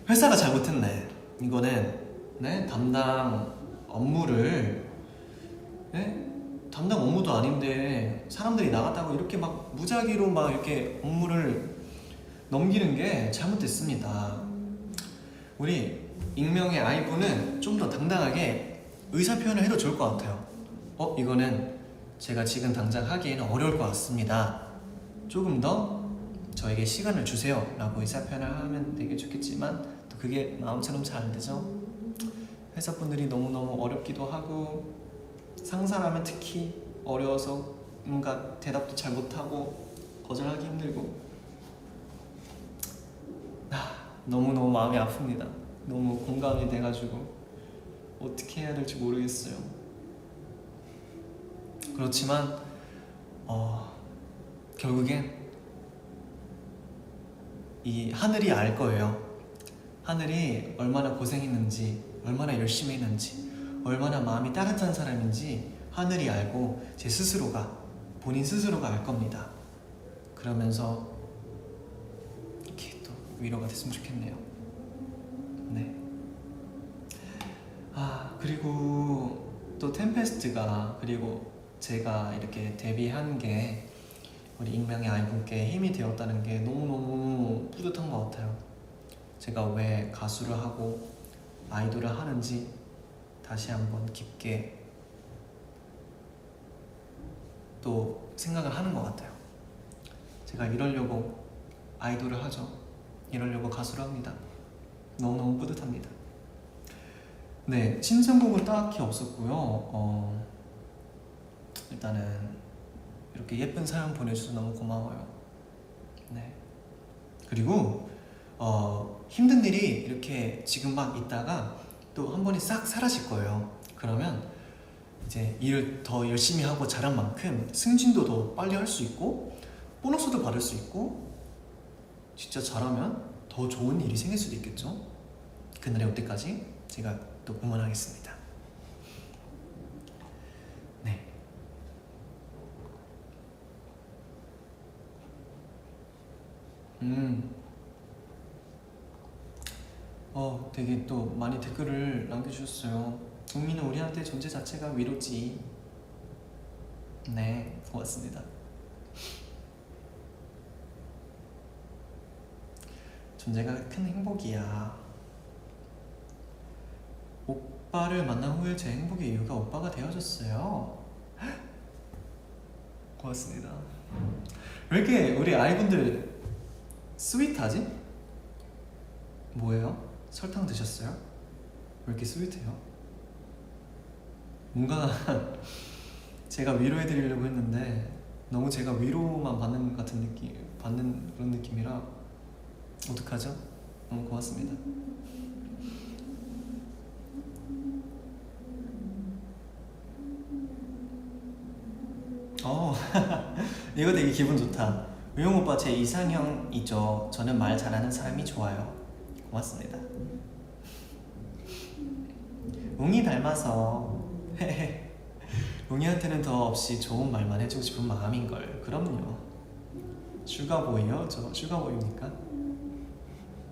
회사가 잘못했네. 이거는 담당 업무를 담당 업무도 아닌데 사람들이 나갔다고 이렇게 막 무작위로 막 이렇게 업무를 넘기는 게 잘못됐습니다. 우리 익명의 아이분은 좀 더 당당하게 의사표현을 해도 좋을 것 같아요. 이거는 제가 지금 당장 하기에는 어려울 것 같습니다. 조금 더 저에게 시간을 주세요 라고 의사표현을 하면 되게 좋겠지만 또 그게 마음처럼 잘 안 되죠. 회사분들이 너무너무 어렵기도 하고 상사라면 특히 어려워서 뭔가 대답도 잘 못하고 거절하기 힘들고 너무너무 마음이 아픕니다. 너무 공감이 돼가지고 어떻게 해야 될지 모르겠어요. 그렇지만 결국엔 이 하늘이 알 거예요. 하늘이 얼마나 고생했는지, 얼마나 열심히 했는지, 얼마나 마음이 따뜻한 사람인지 하늘이 알고 본인 스스로가 알 겁니다. 그러면서 이렇게 또 위로가 됐으면 좋겠네요. 네. 그리고 또 템페스트가, 그리고 제가 이렇게 데뷔한 게 우리 익명의 아이분께 힘이 되었다는 게 너무너무 뿌듯한 것 같아요. 제가 왜 가수를 하고 아이돌을 하는지 다시 한번 깊게 또 생각을 하는 것 같아요. 제가 이러려고 아이돌을 하죠. 이러려고 가수를 합니다. 너무너무 뿌듯합니다. 네, 신청곡은 딱히 없었고요. 일단은 이렇게 예쁜 사연 보내주셔서 너무 고마워요. 네. 그리고 힘든 일이 이렇게 지금 막 있다가 또 한 번에 싹 사라질 거예요. 그러면 이제 일을 더 열심히 하고 잘한 만큼 승진도 더 빨리 할 수 있고 보너스도 받을 수 있고 진짜 잘하면 더 좋은 일이 생길 수도 있겠죠. 그날이 올 때까지 제가 또 응원하겠습니다. 네. 되게 또 많이 댓글을 남겨주셨어요. 국민은 우리한테 존재 자체가 위로지. 네, 고맙습니다. 존재가 큰 행복이야. 오빠를 만난 후에 제 행복의 이유가 오빠가 되어줬어요. 고맙습니다. 왜 이렇게 우리 아이분들 스윗하지? 뭐예요? 설탕 드셨어요? 왜 이렇게 스윗해요? 뭔가 제가 위로해드리려고 했는데 너무 제가 위로만 받는 같은 느낌, 받는 그런 느낌이라 어떡하죠? 너무 고맙습니다. 이거 되게 기분 좋다. 우영 오빠 제 이상형이죠. 저는 말 잘하는 사람이 좋아요. 고맙습니다. 웅이 닮아서 웅이한테는 더 없이 좋은 말만 해주고 싶은 마음인걸. 그럼요. 슈가보이요? 저 슈가보이입니까?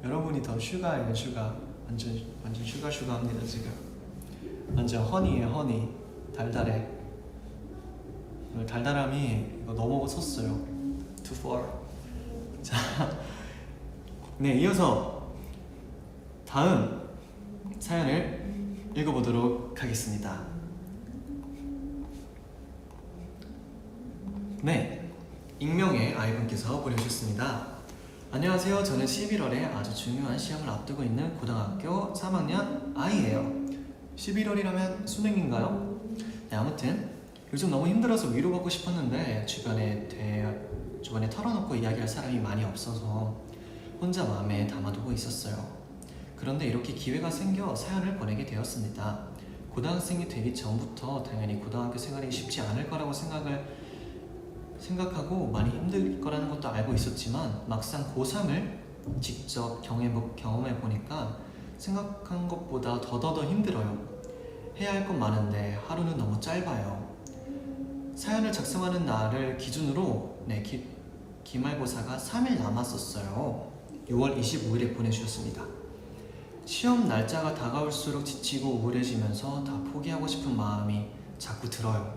여러분이 더 슈가예요. 슈가. 완전 슈가합니다 지금. 완전 허니예요. 허니. 달달해. 오늘 달달함이 이거 넘어섰어요. Too far. 자, 네, 이어서 다음 사연을 읽어보도록 하겠습니다. 네, 익명의 아이분께서 보내주셨습니다. 안녕하세요. 저는 11월에 아주 중요한 시험을 앞두고 있는 고등학교 3학년 아이예요. 11월이라면 수능인가요? 네, 아무튼 요즘 너무 힘들어서 위로받고 싶었는데 주변에 털어놓고 이야기할 사람이 많이 없어서 혼자 마음에 담아두고 있었어요. 그런데 이렇게 기회가 생겨 사연을 보내게 되었습니다. 고등학생이 되기 전부터 당연히 고등학교 생활이 쉽지 않을 거라고 생각하고 많이 힘들 거라는 것도 알고 있었지만 막상 고3을 직접 경험해 보니까 생각한 것보다 더더더 힘들어요. 해야 할 건 많은데 하루는 너무 짧아요. 사연을 작성하는 날을 기준으로 기말고사가 3일 남았었어요. 6월 25일에 보내주셨습니다. 시험 날짜가 다가올수록 지치고 우울해지면서 다 포기하고 싶은 마음이 자꾸 들어요.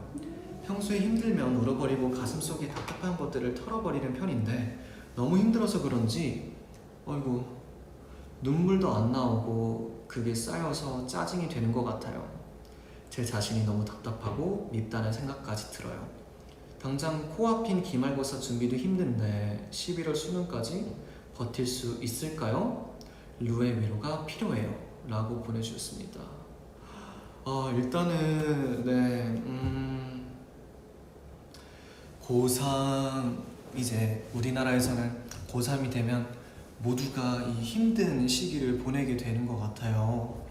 평소에 힘들면 울어버리고 가슴속에 답답한 것들을 털어버리는 편인데 너무 힘들어서 그런지 눈물도 안 나오고 그게 쌓여서 짜증이 되는 것 같아요. 제 자신이 너무 답답하고 밉다는 생각까지 들어요. 당장 코앞인 기말고사 준비도 힘든데 11월 수능까지 버틸 수 있을까요? 류의 위로가 필요해요 라고 보내주셨습니다. 일단은 고3 이제 우리나라에서는 고3이 되면 모두가 이 힘든 시기를 보내게 되는 것 같아요.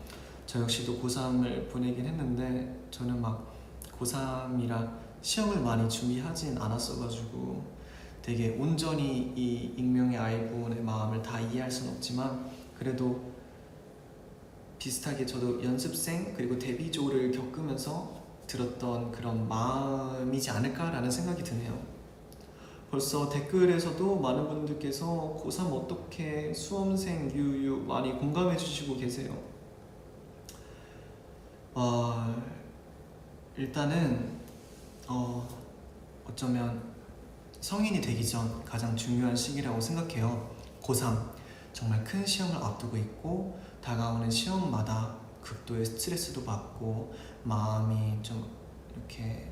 저 역시도 고3을 보내긴 했는데 저는 막 고3이라 시험을 많이 준비하진 않았어가지고 되게 온전히 이 익명의 아이분의 마음을 다 이해할 순 없지만 그래도 비슷하게 저도 연습생 그리고 데뷔조를 겪으면서 들었던 그런 마음이지 않을까라는 생각이 드네요. 벌써 댓글에서도 많은 분들께서 고3 어떻게 수험생 유유 많이 공감해 주시고 계세요. 일단은 어쩌면 성인이 되기 전 가장 중요한 시기라고 생각해요. 고3 정말 큰 시험을 앞두고 있고 다가오는 시험마다 극도의 스트레스도 받고 마음이 좀 이렇게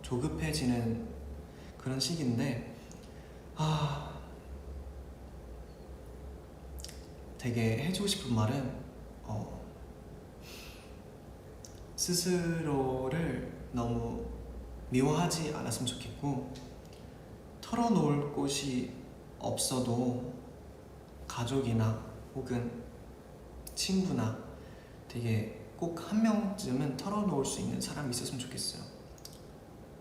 조급해지는 그런 시기인데 되게 해주고 싶은 말은 스스로를 너무 미워하지 않았으면 좋겠고 털어놓을 곳이 없어도 가족이나 혹은 친구나 되게 꼭 한 명쯤은 털어놓을 수 있는 사람이 있었으면 좋겠어요.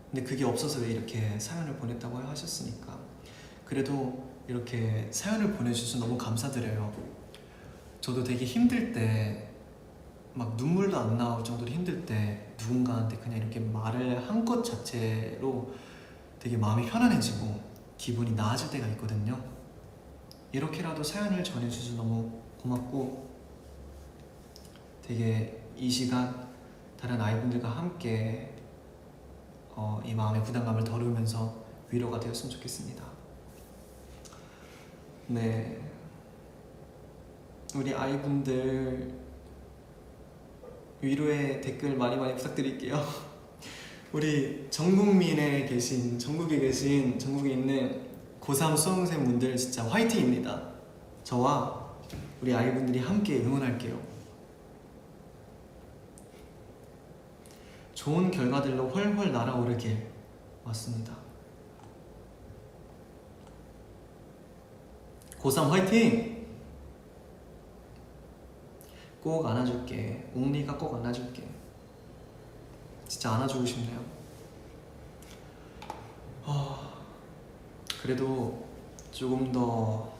근데 그게 없어서 왜 이렇게 사연을 보냈다고 하셨으니까 그래도 이렇게 사연을 보내주셔서 너무 감사드려요. 저도 되게 힘들 때 막 눈물도 안 나올 정도로 힘들 때 누군가한테 그냥 이렇게 말을 한 것 자체로 되게 마음이 편안해지고 기분이 나아질 때가 있거든요. 이렇게라도 사연을 전해주셔서 너무 고맙고 되게 이 시간 다른 아이분들과 함께 이 마음의 부담감을 덜으면서 위로가 되었으면 좋겠습니다. 네, 우리 아이분들 위로의 댓글 많이 부탁드릴게요. 우리 전국에 계신 전국에 있는 고3 수험생분들 진짜 화이팅입니다. 저와 우리 아이분들이 함께 응원할게요. 좋은 결과들로 훨훨 날아오르길. 맞습니다. 고3 화이팅! 꼭 안아줄게. 웅리가 꼭 안아줄게. 진짜 안아주고 싶네요. 그래도 조금 더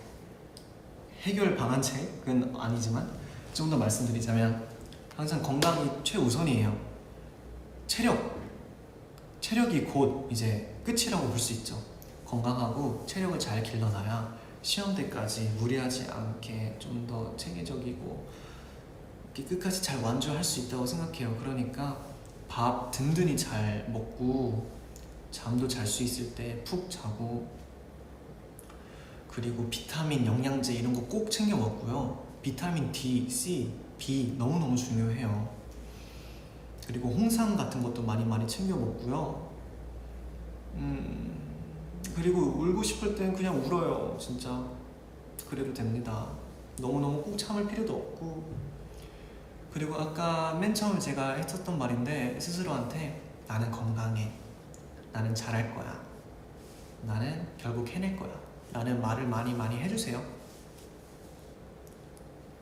해결 방안책은 아니지만 좀 더 말씀드리자면 항상 건강이 최우선이에요. 체력이 곧 이제 끝이라고 볼 수 있죠. 건강하고 체력을 잘 길러놔야 시험 때까지 무리하지 않게 좀 더 체계적이고 이렇게 끝까지 잘 완주할 수 있다고 생각해요. 그러니까 밥 든든히 잘 먹고 잠도 잘 수 있을 때 푹 자고, 그리고 비타민, 영양제 이런 거 꼭 챙겨 먹고요. 비타민 D, C, B 너무너무 중요해요. 그리고 홍삼 같은 것도 많이 챙겨 먹고요. 그리고 울고 싶을 땐 그냥 울어요. 진짜 그래도 됩니다. 너무너무 꼭 참을 필요도 없고. 그리고 아까 맨 처음에 제가 했었던 말인데, 스스로한테 나는 건강해, 나는 잘할 거야, 나는 결국 해낼 거야 라는 말을 많이 해주세요.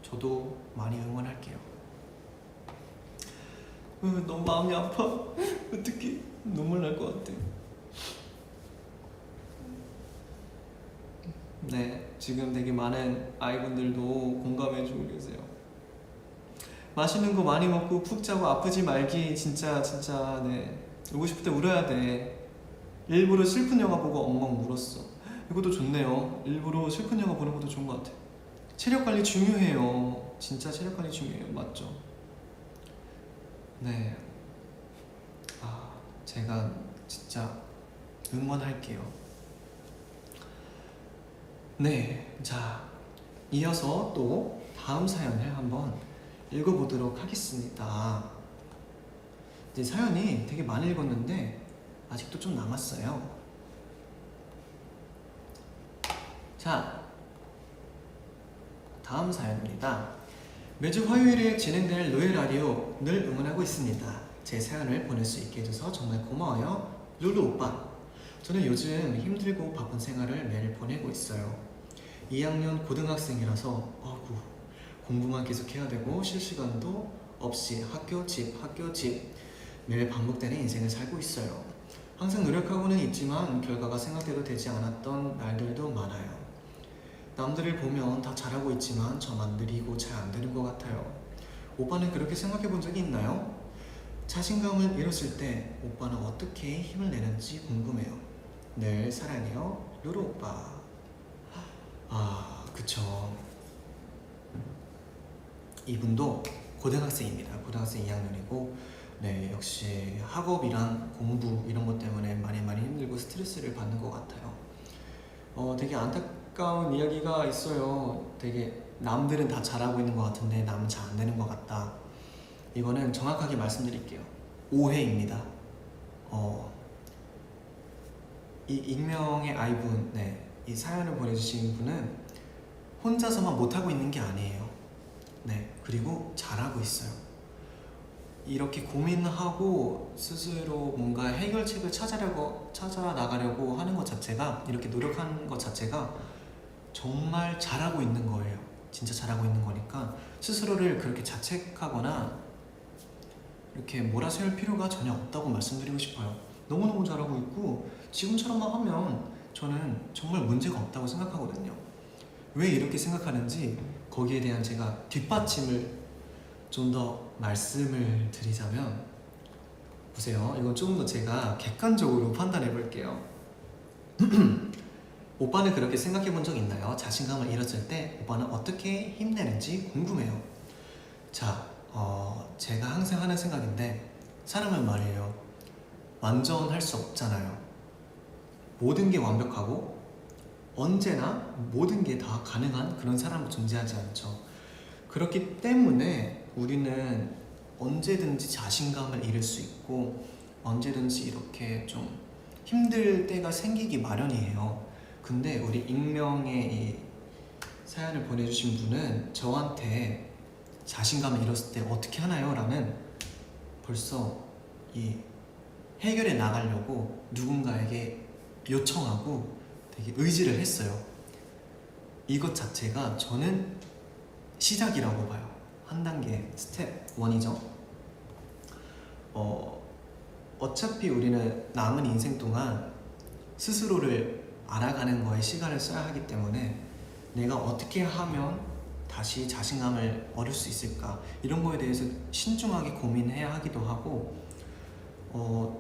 저도 많이 응원할게요. 너무 마음이 아파. 어떡해, 눈물 날 것 같아. 네, 지금 되게 많은 아이분들도 공감해주고 계세요. 맛있는 거 많이 먹고 푹 자고 아프지 말기. 진짜 네, 울고 싶을 때 울어야 돼. 일부러 슬픈 영화 보고 엉엉 울었어. 이것도 좋네요. 일부러 슬픈 영화 보는 것도 좋은 것 같아. 체력 관리 중요해요. 진짜 체력 관리 중요해요. 맞죠? 네. 제가 진짜 응원할게요. 네, 자, 이어서 또 다음 사연을 한번 읽어보도록 하겠습니다. 이제 사연이 되게 많이 읽었는데 아직도 좀 남았어요. 자, 다음 사연입니다. 매주 화요일에 진행될 로엘 라디오 늘 응원하고 있습니다. 제 사연을 보낼 수 있게 해줘서 정말 고마워요, 룰루 오빠. 저는 요즘 힘들고 바쁜 생활을 매일 보내고 있어요. 2학년 고등학생이라서 공부만 계속 해야 되고 실시간도 없이 학교 집 매일 반복되는 인생을 살고 있어요. 항상 노력하고는 있지만 결과가 생각대로 되지 않았던 날들도 많아요. 남들을 보면 다 잘하고 있지만 저만 느리고 잘 안 되는 것 같아요. 오빠는 그렇게 생각해 본 적이 있나요? 자신감을 잃었을 때 오빠는 어떻게 힘을 내는지 궁금해요. 늘 사랑해요, 루루 오빠. 그쵸. 이분도 고등학생입니다. 고등학생 2학년이고, 네, 역시 학업이랑 공부 이런 것 때문에 많이 힘들고 스트레스를 받는 것 같아요. 되게 안타까운 이야기가 있어요. 되게 남들은 다 잘하고 있는 것 같은데 남은 잘 안 되는 것 같다. 이거는 정확하게 말씀드릴게요. 오해입니다. 이 익명의 아이분, 네, 이 사연을 보내주신 분은 혼자서만 못하고 있는 게 아니에요. 네, 그리고 잘하고 있어요. 이렇게 고민하고 스스로 뭔가 해결책을 찾아 나가려고 하는 것 자체가, 이렇게 노력하는 것 자체가 정말 잘하고 있는 거예요. 진짜 잘하고 있는 거니까 스스로를 그렇게 자책하거나 이렇게 몰아세울 필요가 전혀 없다고 말씀드리고 싶어요. 너무너무 잘하고 있고 지금처럼만 하면 저는 정말 문제가 없다고 생각하거든요. 왜 이렇게 생각하는지 거기에 대한 제가 뒷받침을 좀 더 말씀을 드리자면, 보세요. 이건 조금 더 제가 객관적으로 판단해 볼게요. 오빠는 그렇게 생각해 본 적 있나요? 자신감을 잃었을 때 오빠는 어떻게 힘내는지 궁금해요. 자, 제가 항상 하는 생각인데, 사람은 말이에요, 완전할 수 없잖아요. 모든 게 완벽하고 언제나 모든 게 다 가능한 그런 사람은 존재하지 않죠. 그렇기 때문에 우리는 언제든지 자신감을 잃을 수 있고 언제든지 이렇게 좀 힘들 때가 생기기 마련이에요. 근데 우리 익명의 이 사연을 보내주신 분은 저한테 자신감을 잃었을 때 어떻게 하나요? 라는 벌써 이 해결해 나가려고 누군가에게 요청하고 되게 의지를 했어요. 이것 자체가 저는 시작이라고 봐요. 한 단계 스텝 1이죠. 어차피 우리는 남은 인생 동안 스스로를 알아가는 거에 시간을 써야 하기 때문에 내가 어떻게 하면 다시 자신감을 얻을 수 있을까, 이런 거에 대해서 신중하게 고민해야 하기도 하고,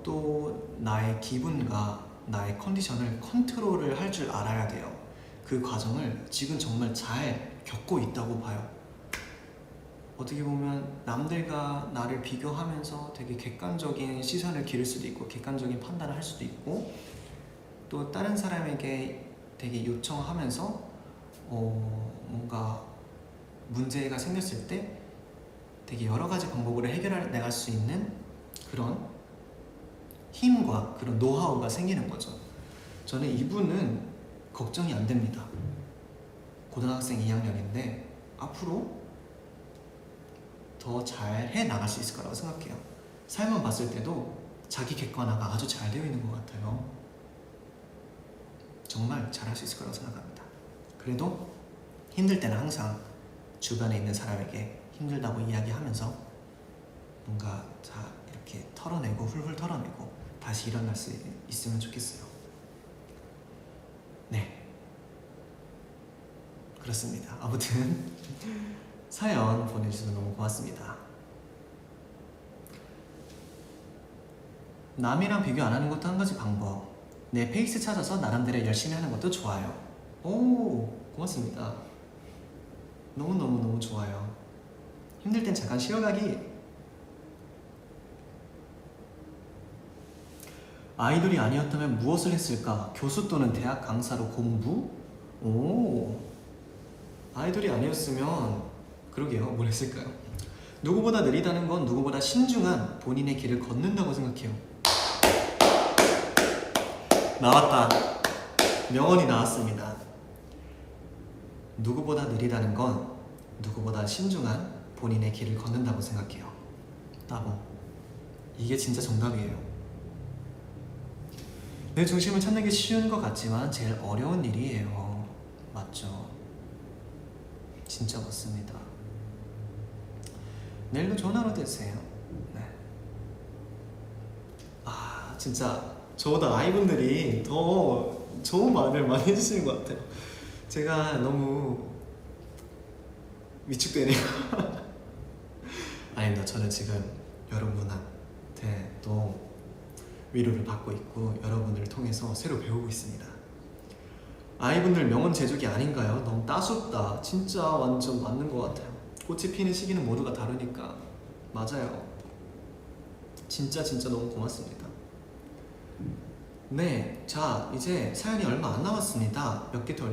또 나의 기분과 나의 컨디션을 컨트롤을 할 줄 알아야 돼요. 그 과정을 지금 정말 잘 겪고 있다고 봐요. 어떻게 보면 남들과 나를 비교하면서 되게 객관적인 시선을 기를 수도 있고 객관적인 판단을 할 수도 있고, 또 다른 사람에게 되게 요청하면서 뭔가 문제가 생겼을 때 되게 여러 가지 방법으로 해결해 나갈 수 있는 그런 힘과 그런 노하우가 생기는 거죠. 저는 이분은 걱정이 안 됩니다. 고등학생 2학년인데 앞으로 더 잘 해 나갈 수 있을 거라고 생각해요. 삶을 봤을 때도 자기 객관화가 아주 잘 되어 있는 것 같아요. 정말 잘할 수 있을 거라고 생각합니다. 그래도 힘들 때는 항상 주변에 있는 사람에게 힘들다고 이야기하면서 뭔가 자 이렇게 털어내고 훌훌 털어내고 다시 일어날 수 있으면 좋겠어요. 네, 그렇습니다. 아무튼 사연 보내주셔서 너무 고맙습니다. 남이랑 비교 안 하는 것도 한 가지 방법. 내 페이스 찾아서 나름대로 열심히 하는 것도 좋아요. 오, 고맙습니다. 너무너무 좋아요. 힘들 땐 잠깐 쉬어가기. 아이돌이 아니었다면 무엇을 했을까? 교수 또는 대학 강사로 공부? 오, 아이돌이 아니었으면 그러게요, 뭘 했을까요? 누구보다 느리다는 건 누구보다 신중한 본인의 길을 걷는다고 생각해요. 나왔다. 명언이 나왔습니다. 누구보다 느리다는 건 누구보다 신중한 본인의 길을 걷는다고 생각해요. 따봉. 이게 진짜 정답이에요. 내 중심을 찾는 게 쉬운 것 같지만 제일 어려운 일이에요. 맞죠? 진짜 맞습니다. 내일도 좋은 하루 되세요. 네. 아, 진짜 저보다 아이분들이 더 좋은 말을 많이 해주시는 것 같아요. 제가 너무 위축되네요. 아닙니다. 저는 지금 여러분한테 또 위로를 받고 있고 여러분을 통해서 새로 배우고 있습니다. 아이분들 명언 제조기 아닌가요? 너무 따숩다. 진짜 완전 맞는 것 같아요. 꽃이 피는 시기는 모두가 다르니까. 맞아요. 진짜 너무 고맙습니다. 네, 자 이제 사연이 얼마 안 남았습니다. 몇 개 더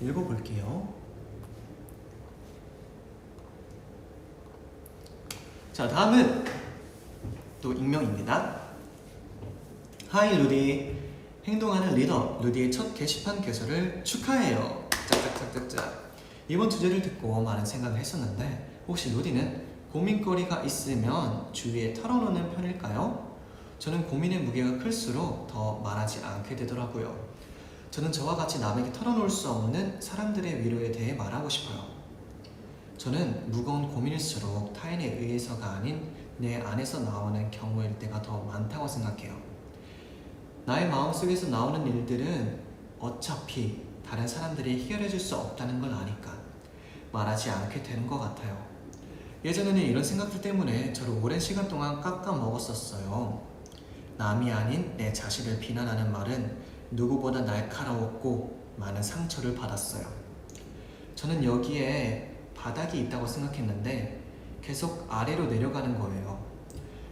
읽어볼게요. 자, 다음은 또 익명입니다. 하이 루디, 행동하는 리더 루디의 첫 게시판 개설을 축하해요. 짝짝짝짝짝. 이번 주제를 듣고 많은 생각을 했었는데 혹시 루디는 고민거리가 있으면 주위에 털어놓는 편일까요? 저는 고민의 무게가 클수록 더 말하지 않게 되더라고요. 저는 저와 같이 남에게 털어놓을 수 없는 사람들의 위로에 대해 말하고 싶어요. 저는 무거운 고민일수록 타인에 의해서가 아닌 내 안에서 나오는 경우일 때가 더 많다고 생각해요. 나의 마음속에서 나오는 일들은 어차피 다른 사람들이 해결해줄 수 없다는 걸 아니까 말하지 않게 되는 것 같아요. 예전에는 이런 생각들 때문에 저를 오랜 시간 동안 깎아 먹었었어요. 남이 아닌 내 자신을 비난하는 말은 누구보다 날카로웠고 많은 상처를 받았어요. 저는 여기에 바닥이 있다고 생각했는데 계속 아래로 내려가는 거예요.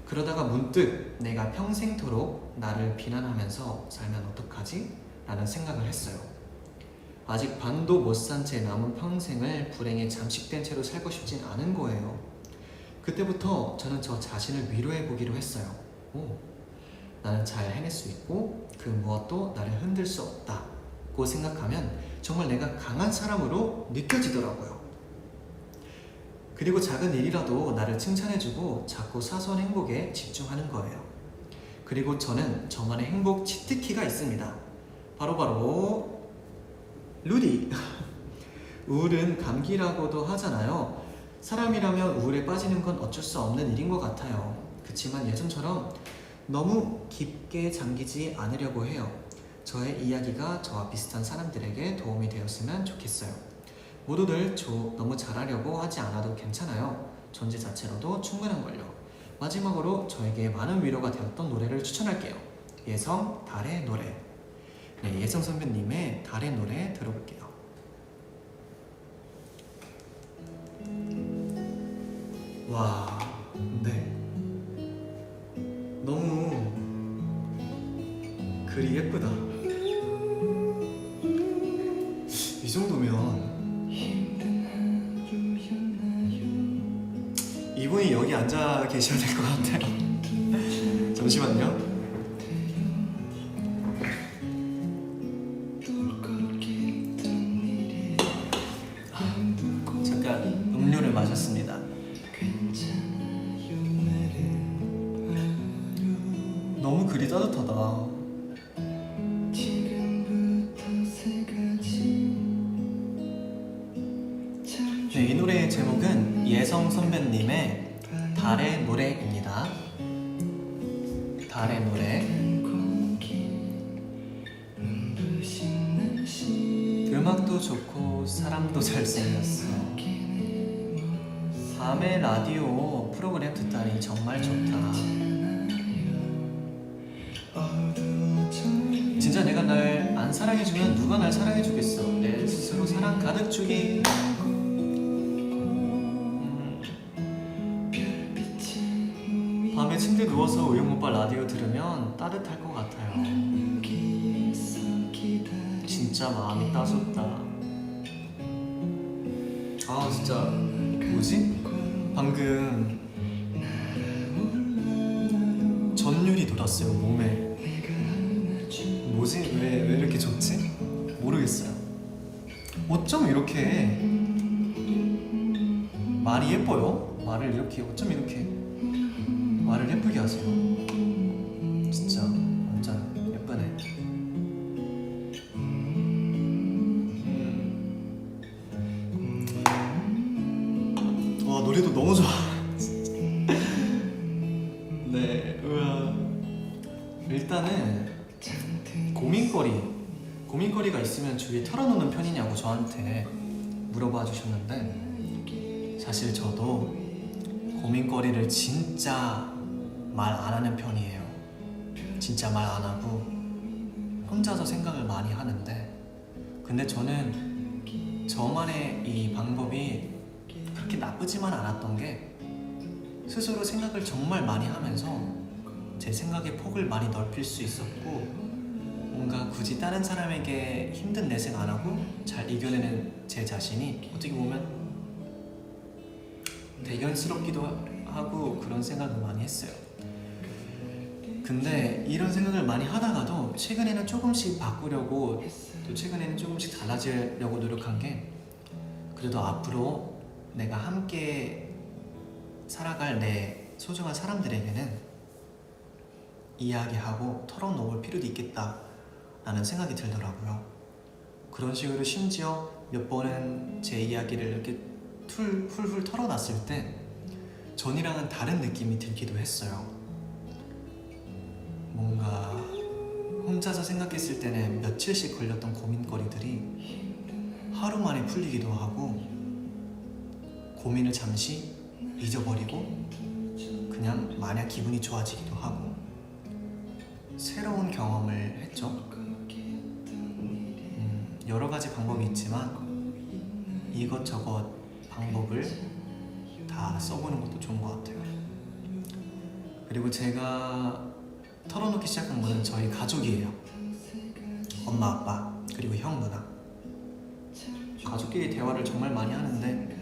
그러다가 문득 내가 평생토록 나를 비난하면서 살면 어떡하지? 라는 생각을 했어요. 아직 반도 못 산 채 남은 평생을 불행에 잠식된 채로 살고 싶진 않은 거예요. 그때부터 저는 저 자신을 위로해 보기로 했어요. 나는 잘 해낼 수 있고 그 무엇도 나를 흔들 수 없다고 생각하면 정말 내가 강한 사람으로 느껴지더라고요. 그리고 작은 일이라도 나를 칭찬해주고 자꾸 사소한 행복에 집중하는 거예요. 그리고 저는 저만의 행복 치트키가 있습니다. 바로 루디. 우울은 감기라고도 하잖아요. 사람이라면 우울에 빠지는 건 어쩔 수 없는 일인 것 같아요. 그치만 예전처럼 너무 깊게 잠기지 않으려고 해요. 저의 이야기가 저와 비슷한 사람들에게 도움이 되었으면 좋겠어요. 모두들 너무 잘하려고 하지 않아도 괜찮아요. 존재 자체로도 충분한걸요. 마지막으로 저에게 많은 위로가 되었던 노래를 추천할게요. 예성, 달의 노래. 네, 예성 선배님의 달의 노래 들어볼게요. 와, 네. 너무 글이 예쁘다. 이 정도면 이분이 여기 앉아 계셔야 될 것 같아요. 잠시만요. 잠깐 음료를 마셨습니다. 너무 글이 따뜻하다. 네, 이 노래의 제목은 예성 선배님의 달의 노래입니다. 달의 노래. 음악도 좋고 사람도 잘생겼어. 밤에 라디오 프로그램 듣다니 정말 좋다. 진짜 내가 날 안 사랑해주면 누가 날 사랑해주겠어. 내 스스로 사랑 가득 주기. 밤에 침대 누워서 우영오빠 라디오 들으면 따뜻할 것 같아요. 진짜 마음이 따숩다. 아 진짜 뭐지? 방금 전율이 돌았어요 몸에. 뭐지? 왜 이렇게 좋지? 모르겠어요. 어쩜 이렇게 말이 예뻐요? 말을 이렇게 어쩜 이렇게 말을 예쁘게 하세요. 진짜 완전 예쁘네. 와 노래도 너무 좋아. 네, 우와. 일단은 고민거리가 있으면 주위에 털어놓는 편이냐고 저한테 물어봐 주셨는데, 사실 저도 고민거리를 진짜 말 안 하는 편이에요. 진짜 말 안 하고 혼자서 생각을 많이 하는데, 근데 저는 저만의 이 방법이 그렇게 나쁘지만 않았던 게, 스스로 생각을 정말 많이 하면서 제 생각의 폭을 많이 넓힐 수 있었고, 뭔가 굳이 다른 사람에게 힘든 내색 안 하고 잘 이겨내는 제 자신이 어떻게 보면 대견스럽기도 하고 그런 생각을 많이 했어요. 근데 이런 생각을 많이 하다가도 최근에는 조금씩 바꾸려고, 또 최근에는 조금씩 달라지려고 노력한 게, 그래도 앞으로 내가 함께 살아갈 내 소중한 사람들에게는 이야기하고 털어놓을 필요도 있겠다 라는 생각이 들더라고요. 그런 식으로 심지어 몇 번은 제 이야기를 이렇게 훌훌 털어놨을 때 전이랑은 다른 느낌이 들기도 했어요. 뭔가 혼자서 생각했을 때는 며칠씩 걸렸던 고민거리들이 하루 만에 풀리기도 하고, 고민을 잠시 잊어버리고 그냥 마냥 기분이 좋아지기도 하고, 새로운 경험을 했죠. 여러 가지 방법이 있지만 이것저것 방법을 다 써보는 것도 좋은 것 같아요. 그리고 제가 털어놓기 시작한 거는 저희 가족이에요. 엄마, 아빠, 그리고 형, 누나. 가족끼리 대화를 정말 많이 하는데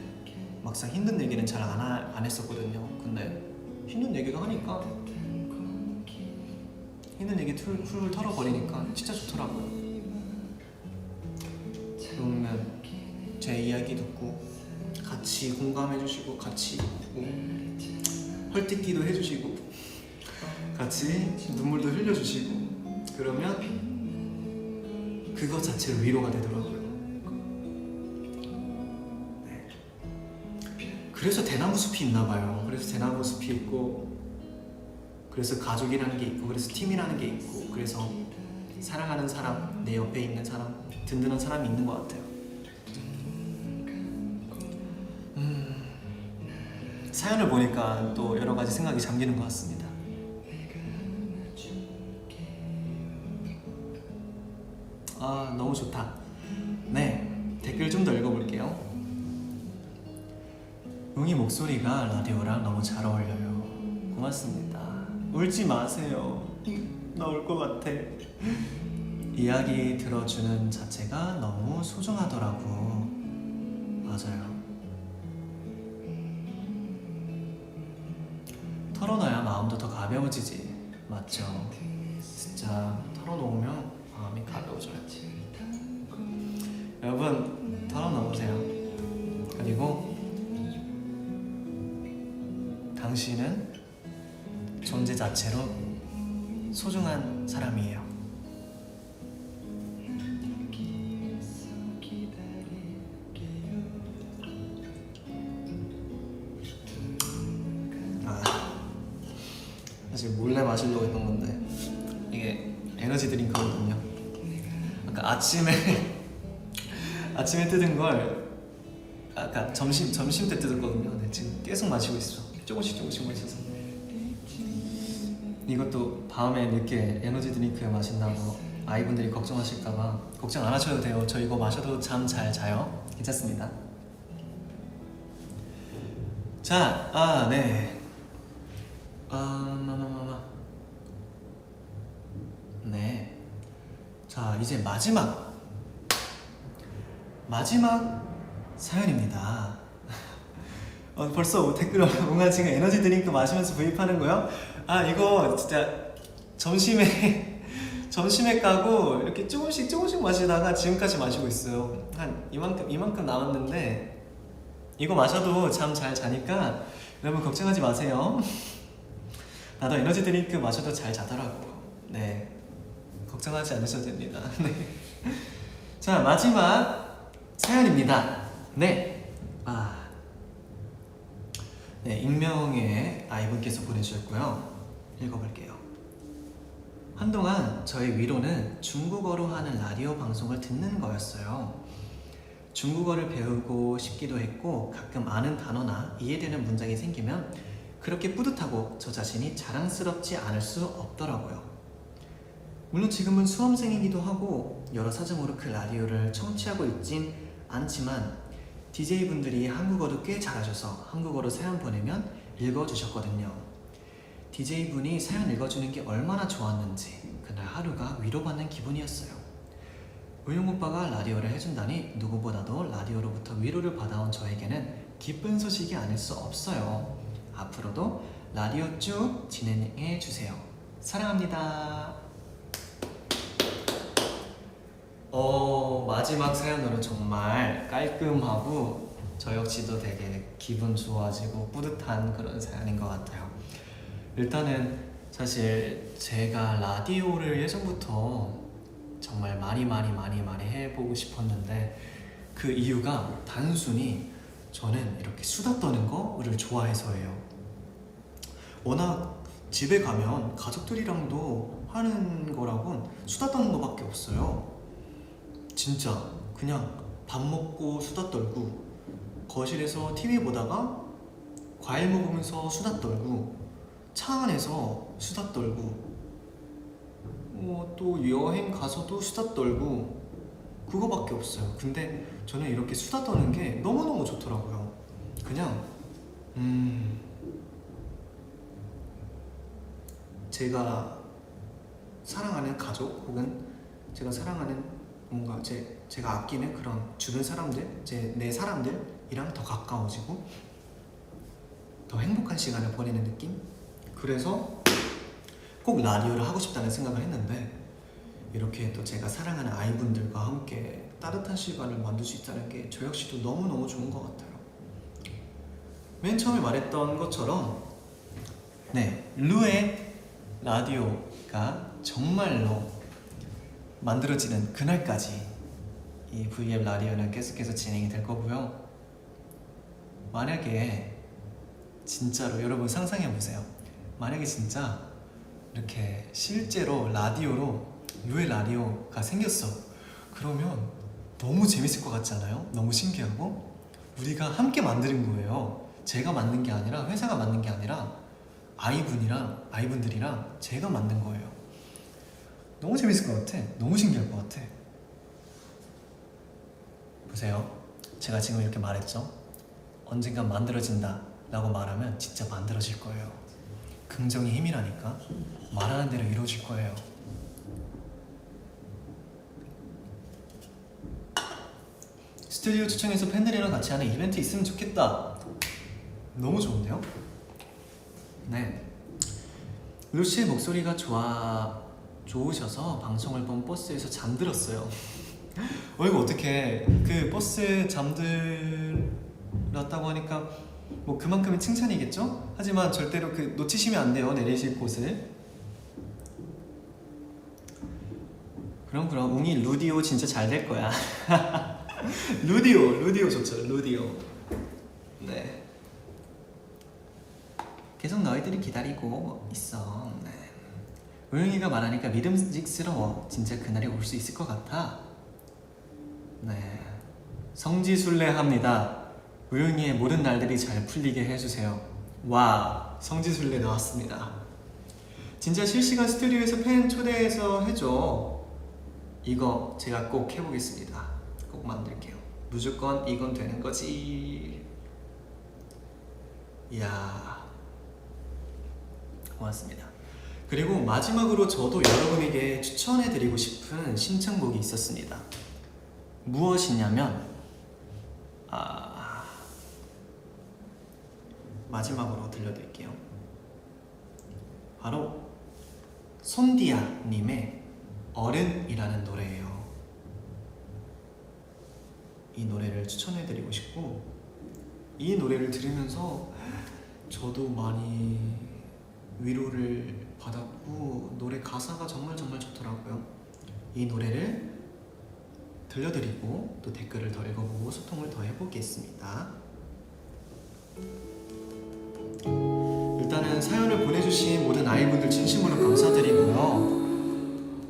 막상 힘든 얘기는 잘 안 했었거든요. 근데 힘든 얘기가 하니까, 힘든 얘기 훌훌 털어버리니까 진짜 좋더라고요. 제 이야기 듣고 같이 공감해주시고 같이 뭐 헐뜯기도 해주시고 같이 눈물도 흘려주시고 그러면 그거 자체로 위로가 되더라고요. 네. 그래서 대나무 숲이 있나 봐요. 그래서 대나무 숲이 있고, 그래서 가족이라는 게 있고, 그래서 팀이라는 게 있고, 그래서 사랑하는 사람, 내 옆에 있는 사람, 든든한 사람이 있는 것 같아요. 사연을 보니까 또 여러 가지 생각이 잠기는 것 같습니다. 아, 너무 좋다. 네, 댓글 좀 더 읽어볼게요. 웅이 목소리가 라디오랑 너무 잘 어울려요. 고맙습니다. 울지 마세요. 나 울 것 같아. 이야기 들어주는 자체가 너무 소중하더라고. 맞아요. 털어놔야 마음도 더 가벼워지지. 맞죠? 진짜 털어놓으면 마음이 가벼워져요. 여러분, 털어놓으세요. 그리고 당신은 존재 자체로 소중한 사람이에요. 사실 몰래 마시려고 했던 건데 이게 에너지 드링크거든요. 아까 아침에 뜯은 걸 아까 점심 때 뜯었거든요. 근데 지금 계속 마시고 있어. 조금씩 마셔서. 이것도 밤에 늦게 에너지 드링크 마신다고 아이분들이 걱정하실까봐 걱정 안 하셔도 돼요. 저 이거 마셔도 잠 잘 자요. 괜찮습니다. 자, 네. 네. 자, 이제 마지막 사연입니다. 벌써 댓글로 뭔가 지금 에너지 드링크 마시면서 구입하는 거요? 아, 이거 진짜 점심에 까고 이렇게 조금씩 마시다가 지금까지 마시고 있어요. 한 이만큼 남았는데 이거 마셔도 잠 잘 자니까 여러분 걱정하지 마세요. 나도 에너지 드링크 마셔도 잘 자더라고. 네, 걱정하지 않으셔도 됩니다. 네. 자, 마지막 사연입니다. 네. 네, 익명의 아이분께서 보내주셨고요. 읽어볼게요. 한동안 저의 위로는 중국어로 하는 라디오 방송을 듣는 거였어요. 중국어를 배우고 싶기도 했고 가끔 아는 단어나 이해되는 문장이 생기면 그렇게 뿌듯하고 저 자신이 자랑스럽지 않을 수 없더라고요. 물론 지금은 수험생이기도 하고 여러 사정으로 그 라디오를 청취하고 있진 않지만 DJ분들이 한국어도 꽤 잘하셔서 한국어로 사연 보내면 읽어주셨거든요. DJ분이 사연 읽어주는 게 얼마나 좋았는지 그날 하루가 위로받는 기분이었어요. 우용 오빠가 라디오를 해준다니 누구보다도 라디오로부터 위로를 받아온 저에게는 기쁜 소식이 아닐 수 없어요. 앞으로도 라디오 쭉 진행해주세요. 사랑합니다. 마지막 사연으로 정말 깔끔하고 저 역시도 되게 기분 좋아지고 뿌듯한 그런 사연인 것 같아요. 일단은 사실 제가 라디오를 예전부터 정말 많이 해보고 싶었는데 그 이유가 단순히 저는 이렇게 수다 떠는 거를 좋아해서예요. 워낙 집에 가면 가족들이랑도 하는 거라곤 수다 떠는 거밖에 없어요. 진짜 그냥 밥 먹고 수다 떨고 거실에서 TV 보다가 과일 먹으면서 수다 떨고 차 안에서 수다 떨고 또 여행 가서도 수다 떨고 그거밖에 없어요. 근데 저는 이렇게 수다 떠는 게 너무너무 좋더라고요. 그냥 제가 사랑하는 가족 혹은 제가 사랑하는 뭔가 제가 아끼는 그런 주변 사람들, 내 사람들이랑 더 가까워지고 더 행복한 시간을 보내는 느낌? 그래서 꼭 라디오를 하고 싶다는 생각을 했는데 이렇게 또 제가 사랑하는 아이분들과 함께 따뜻한 시간을 만들 수 있다는 게 저 역시도 너무너무 좋은 것 같아요. 맨 처음에 말했던 것처럼 네, 루의 라디오가 정말로 만들어지는 그날까지 이 V앱 라디오는 계속해서 진행이 될 거고요. 만약에 진짜로 여러분 상상해보세요. 만약에 진짜 이렇게 실제로 라디오로 루의 라디오가 생겼어. 그러면 너무 재밌을 것 같지 않아요? 너무 신기하고 우리가 함께 만드는 거예요. 제가 만든 게 아니라 회사가 만든 게 아니라 아이분들이랑 제가 만든 거예요. 너무 재밌을 것 같아. 너무 신기할 것 같아. 보세요. 제가 지금 이렇게 말했죠. 언젠간 만들어진다 라고 말하면 진짜 만들어질 거예요. 긍정의 힘이라니까. 말하는 대로 이루어질 거예요. 스튜디오 추천해서 팬들이랑 같이 하는 이벤트 있으면 좋겠다. 너무 좋은데요? 네. 루시의 목소리가 좋으셔서 방송을 본 버스에서 잠들었어요. 이거 어떡해. 그 버스에 잠들었다고 하니까 뭐 그만큼의 칭찬이겠죠? 하지만 절대로 놓치시면 안 돼요. 내리실 곳을. 그럼 웅이 루디오 진짜 잘 될 거야. 루디오 좋죠. 루디오. 네. 계속 너희들이 기다리고 있어. 네. 우영이가 말하니까 믿음직스러워. 진짜 그날이 올 수 있을 것 같아. 네. 성지순례합니다. 우영이의 모든 날들이 잘 풀리게 해주세요. 와, 성지순례 나왔습니다. 진짜 실시간 스튜디오에서 팬 초대해서 해줘. 이거 제가 꼭 해보겠습니다. 꼭 만들게요. 무조건 이건 되는 거지. 이야, 고맙습니다. 그리고 마지막으로 저도 여러분에게 추천해드리고 싶은 신청곡이 있었습니다. 무엇이냐면 마지막으로 들려드릴게요. 바로 손디아님의 어른이라는 노래예요. 이 노래를 추천해드리고 싶고, 이 노래를 들으면서 저도 많이 위로를 받았고 노래 가사가 정말 좋더라고요. 이 노래를 들려드리고 또 댓글을 더 읽어보고 소통을 더 해보겠습니다. 일단은 사연을 보내주신 모든 아이분들 진심으로 감사드리고요.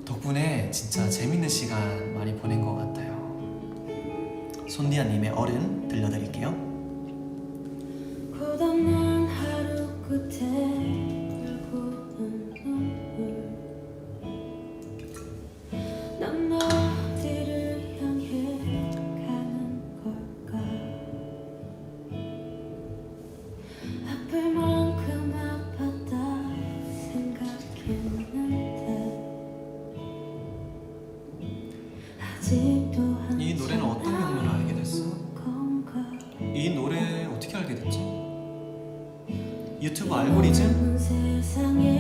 덕분에 진짜 재밌는 시간 많이 보낸 것 같아요. 손디아님의 어른 들려드릴게요. 끝없는 하루 끝에 결국은 눈물. 난 어디를 향해 가는 걸까. 아플 만큼 아팠다 생각했는데 아직도 이 노래는 어떤 경로로 알게 됐어? 이 노래 어떻게 알게 됐지? 유튜브 알고리즘? 세상에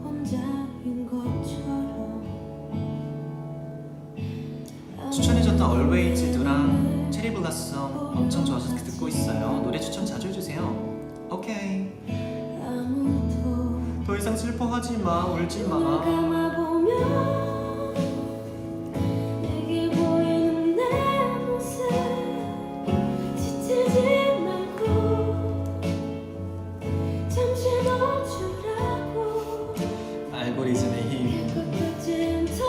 혼자인 것처럼 추천해줬던 Always Do랑 체리 블라썸 엄청 좋아서 듣고 있어요. 노래 추천 자주 해주세요. 오케이. 더 이상 슬퍼하지 마, 울지 마. 감아보면 내게 보이는 내 모습 지치지 말고 잠시 멈추라고. 알고리즘의 힘. 끝까지 더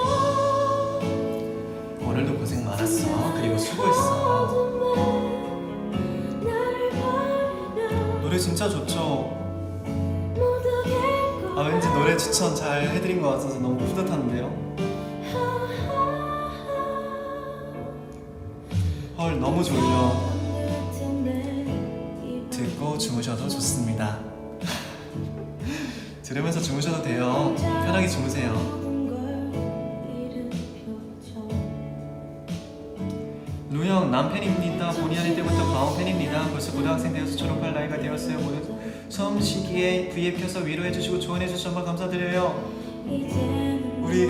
오늘도 고생 많았어. 그리고 수고했어. 나를 버리면 노래 진짜 좋죠? 모두의 왠지 노래 추천 잘 해드린 것 같아서 너무 뿌듯한데요? 헐, 너무 졸려. 듣고 주무셔도 좋습니다. 들으면서 주무셔도 돼요. 편하게 주무세요. 루형 남편입니다. 본의 아닐 때부터 과원 팬입니다. 벌써 고등학생 되어서 졸업할 나이가 되었어요. 모두 처음 시기에 V앱 켜서 위로해주시고 조언해주셔서 정말 감사드려요. 우리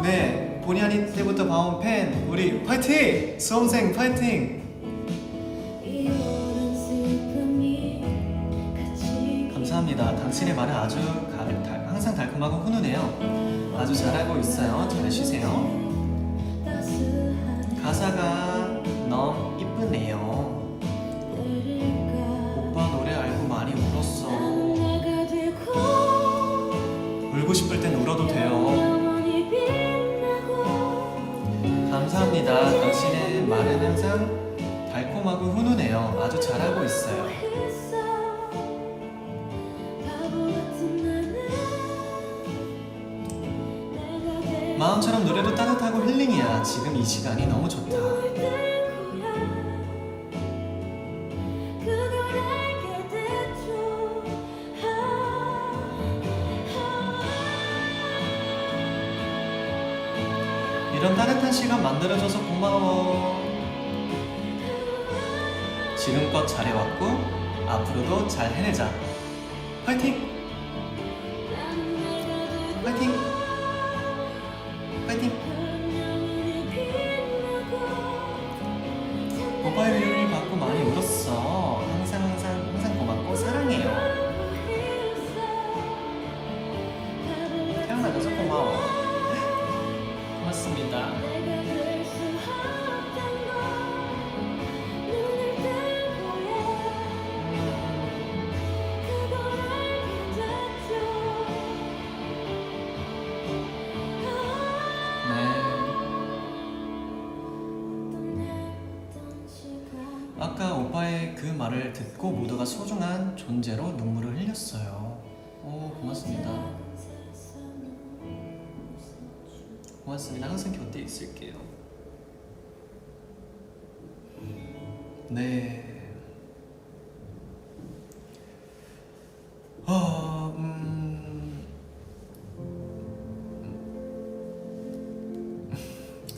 네, 보리아니 때부터 봐온 팬 우리 파이팅! 수험생 파이팅! 이 오랜 슬픔이 같이 감사합니다. 당신의 말은 아주 항상 달콤하고 훈훈해요. 아주 잘하고 있어요. 잘 쉬세요. 따스한 가사가 너무 이쁘네요. 내릴까 오빠 노래 알고 많이 울었어. 내가 되고 울고 싶을 땐 울어도 돼요. 영원히 빛나고 감사합니다. 당신의 말은 항상 달콤하고 훈훈해요. 아주 잘하고 있어요. 바보 같은 나는 내가 될 마음처럼 노래도 따뜻하고 힐링이야. 지금 이 시간이 너무 좋다. 걸 거야 그걸 알게 됐죠 이런 따뜻한 시간 만들어줘서 고마워. 지금껏 잘해왔고 앞으로도 잘 해내자. 파이팅! 파이팅! 파이팅! 오빠의 위로를 받고 많이 울었어. 항상 고맙고 사랑해요. 태어나줘서 고마워. 고맙습니다. 아까 오빠의 그 말을 듣고 모두가 소중한 존재로 눈물을 흘렸어요. 오, 고맙습니다. 고맙습니다. 항상 곁에 있을게요. 네.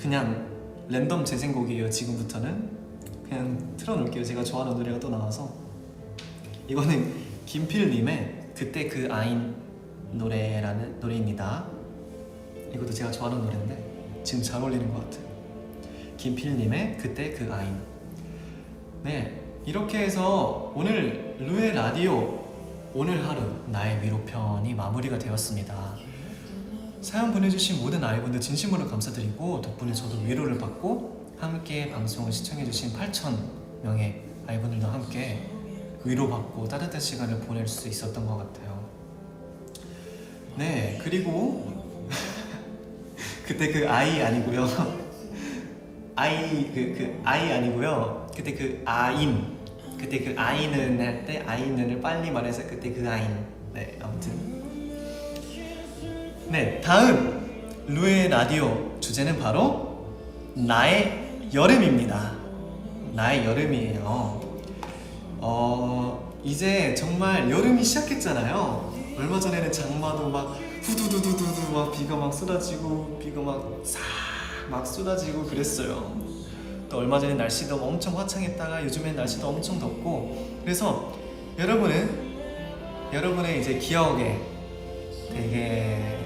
그냥 랜덤 재생곡이에요. 지금부터는 그냥 틀어놓을게요. 제가 좋아하는 노래가 또 나와서. 이거는 김필님의 그때 그 아인 노래라는 노래입니다. 이것도 제가 좋아하는 노래인데 지금 잘 어울리는 것 같아요. 김필님의 그때 그 아인. 네, 이렇게 해서 오늘 루의 라디오 오늘 하루 나의 위로편이 마무리가 되었습니다. 사연 보내주신 모든 아이분들 진심으로 감사드리고 덕분에 저도 위로를 받고 함께 방송을 시청해주신 8,000명의 아이분들도 함께 위로받고 따뜻한 시간을 보낼 수 있었던 것 같아요. 네, 그리고 그때 그 아이 아니고요. 아이 아니고요. 그때 그 아인. 그때 그 아이는 할 때 아이는을 빨리 말해서 그때 그 아인. 네, 아무튼. 네, 다음 루의 라디오 주제는 바로 나의 여름입니다. 나의 여름이에요. 이제 정말 여름이 시작했잖아요. 얼마 전에는 장마도 막 후두두두두두 막 비가 막 쏟아지고 비가 막 싹 막 쏟아지고 그랬어요. 또 얼마 전에 날씨도 엄청 화창했다가 요즘엔 날씨도 엄청 덥고 그래서 여러분의 이제 기억에 되게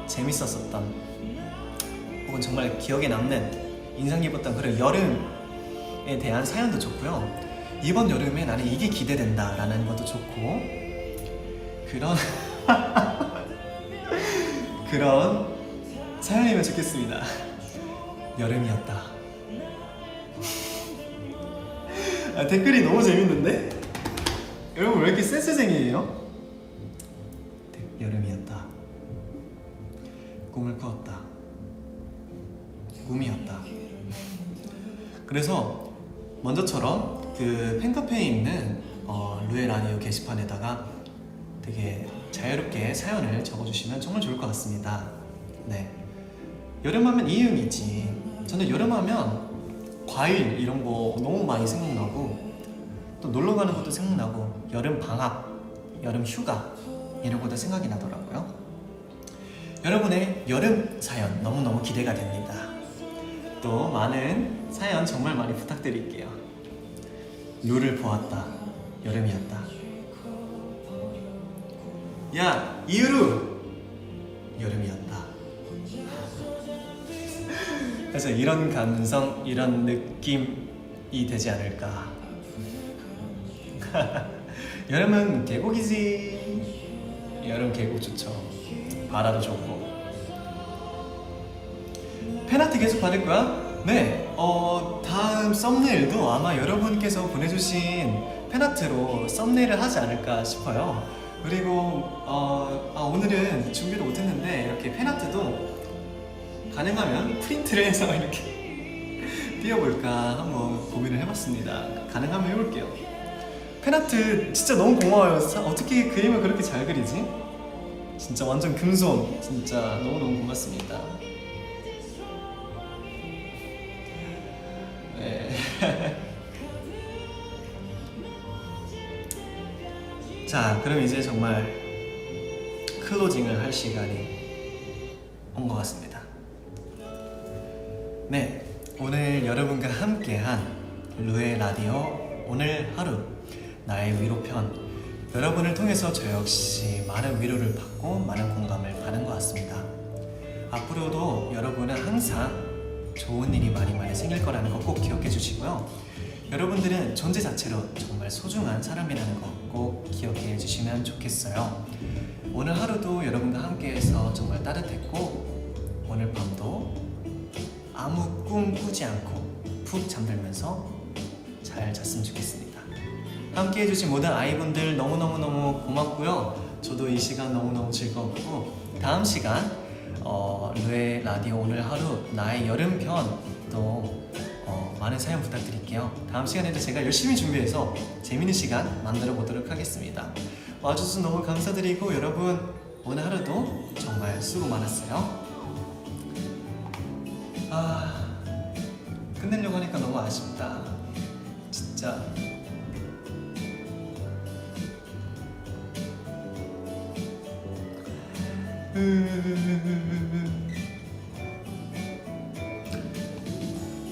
재밌었었던 혹은 정말 기억에 남는 인상 깊었던 그런 여름에 대한 사연도 좋고요. 이번 여름에 나는 이게 기대된다 라는 것도 좋고 그런 사연이면 좋겠습니다. 여름이었다. 댓글이 너무 재밌는데? 여러분 왜 이렇게 센스쟁이에요? 여름이었다. 꿈을 꾸었다. 꿈이었다. 그래서 먼저처럼 그 팬카페에 있는 루의 라디오 게시판에다가 되게 자유롭게 사연을 적어주시면 정말 좋을 것 같습니다. 네. 여름하면 이음이지. 저는 여름하면 과일 이런 거 너무 많이 생각나고 또 놀러 가는 것도 생각나고 여름 방학, 여름 휴가 이런 것도 생각이 나더라고요. 여러분의 여름 사연 너무너무 기대가 됩니다. 또 많은 사연 정말 많이 부탁드릴게요. 루를 보았다. 여름이었다. 야, 이유루! 여름이었다. 그래서 이런 감성, 이런 느낌이 되지 않을까. 여름은 계곡이지. 여름 계곡 좋죠. 바다도 좋고. 팬아트 계속 받을 거야? 네. 다음 썸네일도 아마 여러분께서 보내주신 팬아트로 썸네일을 하지 않을까 싶어요. 그리고 오늘은 준비를 못했는데 이렇게 팬아트도 가능하면 프린트를 해서 이렇게 띄워볼까 한번 고민을 해봤습니다. 가능하면 해볼게요. 팬아트 진짜 너무 고마워요. 어떻게 그림을 그렇게 잘 그리지? 진짜 완전 금손. 진짜 너무너무 고맙습니다. 네. 자, 그럼 이제 정말 클로징을 할 시간이 온 것 같습니다. 네, 오늘 여러분과 함께한 루의 라디오 오늘 하루 나의 위로편, 여러분을 통해서 저 역시 많은 위로를 받고 많은 공감을 받은 것 같습니다. 앞으로도 여러분은 항상 좋은 일이 많이 생길 거라는 거 꼭 기억해 주시고요. 여러분들은 존재 자체로 정말 소중한 사람이라는 거 꼭 기억해 주시면 좋겠어요. 오늘 하루도 여러분과 함께해서 정말 따뜻했고, 오늘 밤도 아무 꿈 꾸지 않고 푹 잠들면서 잘 잤으면 좋겠습니다. 함께 해주신 모든 아이분들 너무너무 고맙고요. 저도 이 시간 너무너무 즐거웠고, 다음 시간 루의 라디오 오늘 하루 나의 여름편 또 많은 사연 부탁드릴게요. 다음 시간에도 제가 열심히 준비해서 재밌는 시간 만들어 보도록 하겠습니다. 와주셔서 너무 감사드리고, 여러분 오늘 하루도 정말 수고 많았어요. 끝내려고 하니까 너무 아쉽다. 진짜.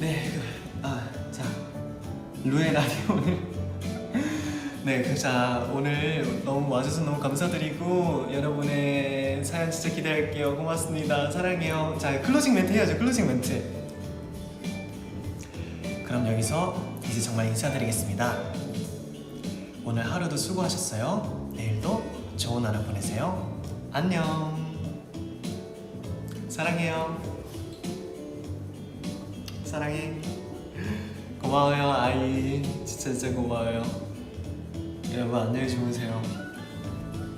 네, 자, 루의 라디오 오늘 네, 자, 오늘 너무 와주셔서 너무 감사드리고, 여러분의 사연 진짜 기대할게요. 고맙습니다. 사랑해요. 자, 클로징 멘트 해야죠. 클로징 멘트. 그럼 여기서 이제 정말 인사드리겠습니다. 오늘 하루도 수고하셨어요. 내일도 좋은 하루 보내세요. 안녕. 사랑해요. 사랑해. 고마워요, 아이. 진짜 고마워요. 여러분 안녕히 주무세요.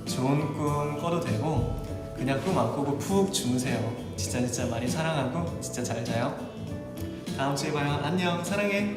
좋은 꿈 꿔도 되고, 그냥 꿈 안 꾸고 푹 주무세요. 진짜 많이 사랑하고 진짜 잘 자요. 다음 주에 봐요. 안녕. 사랑해.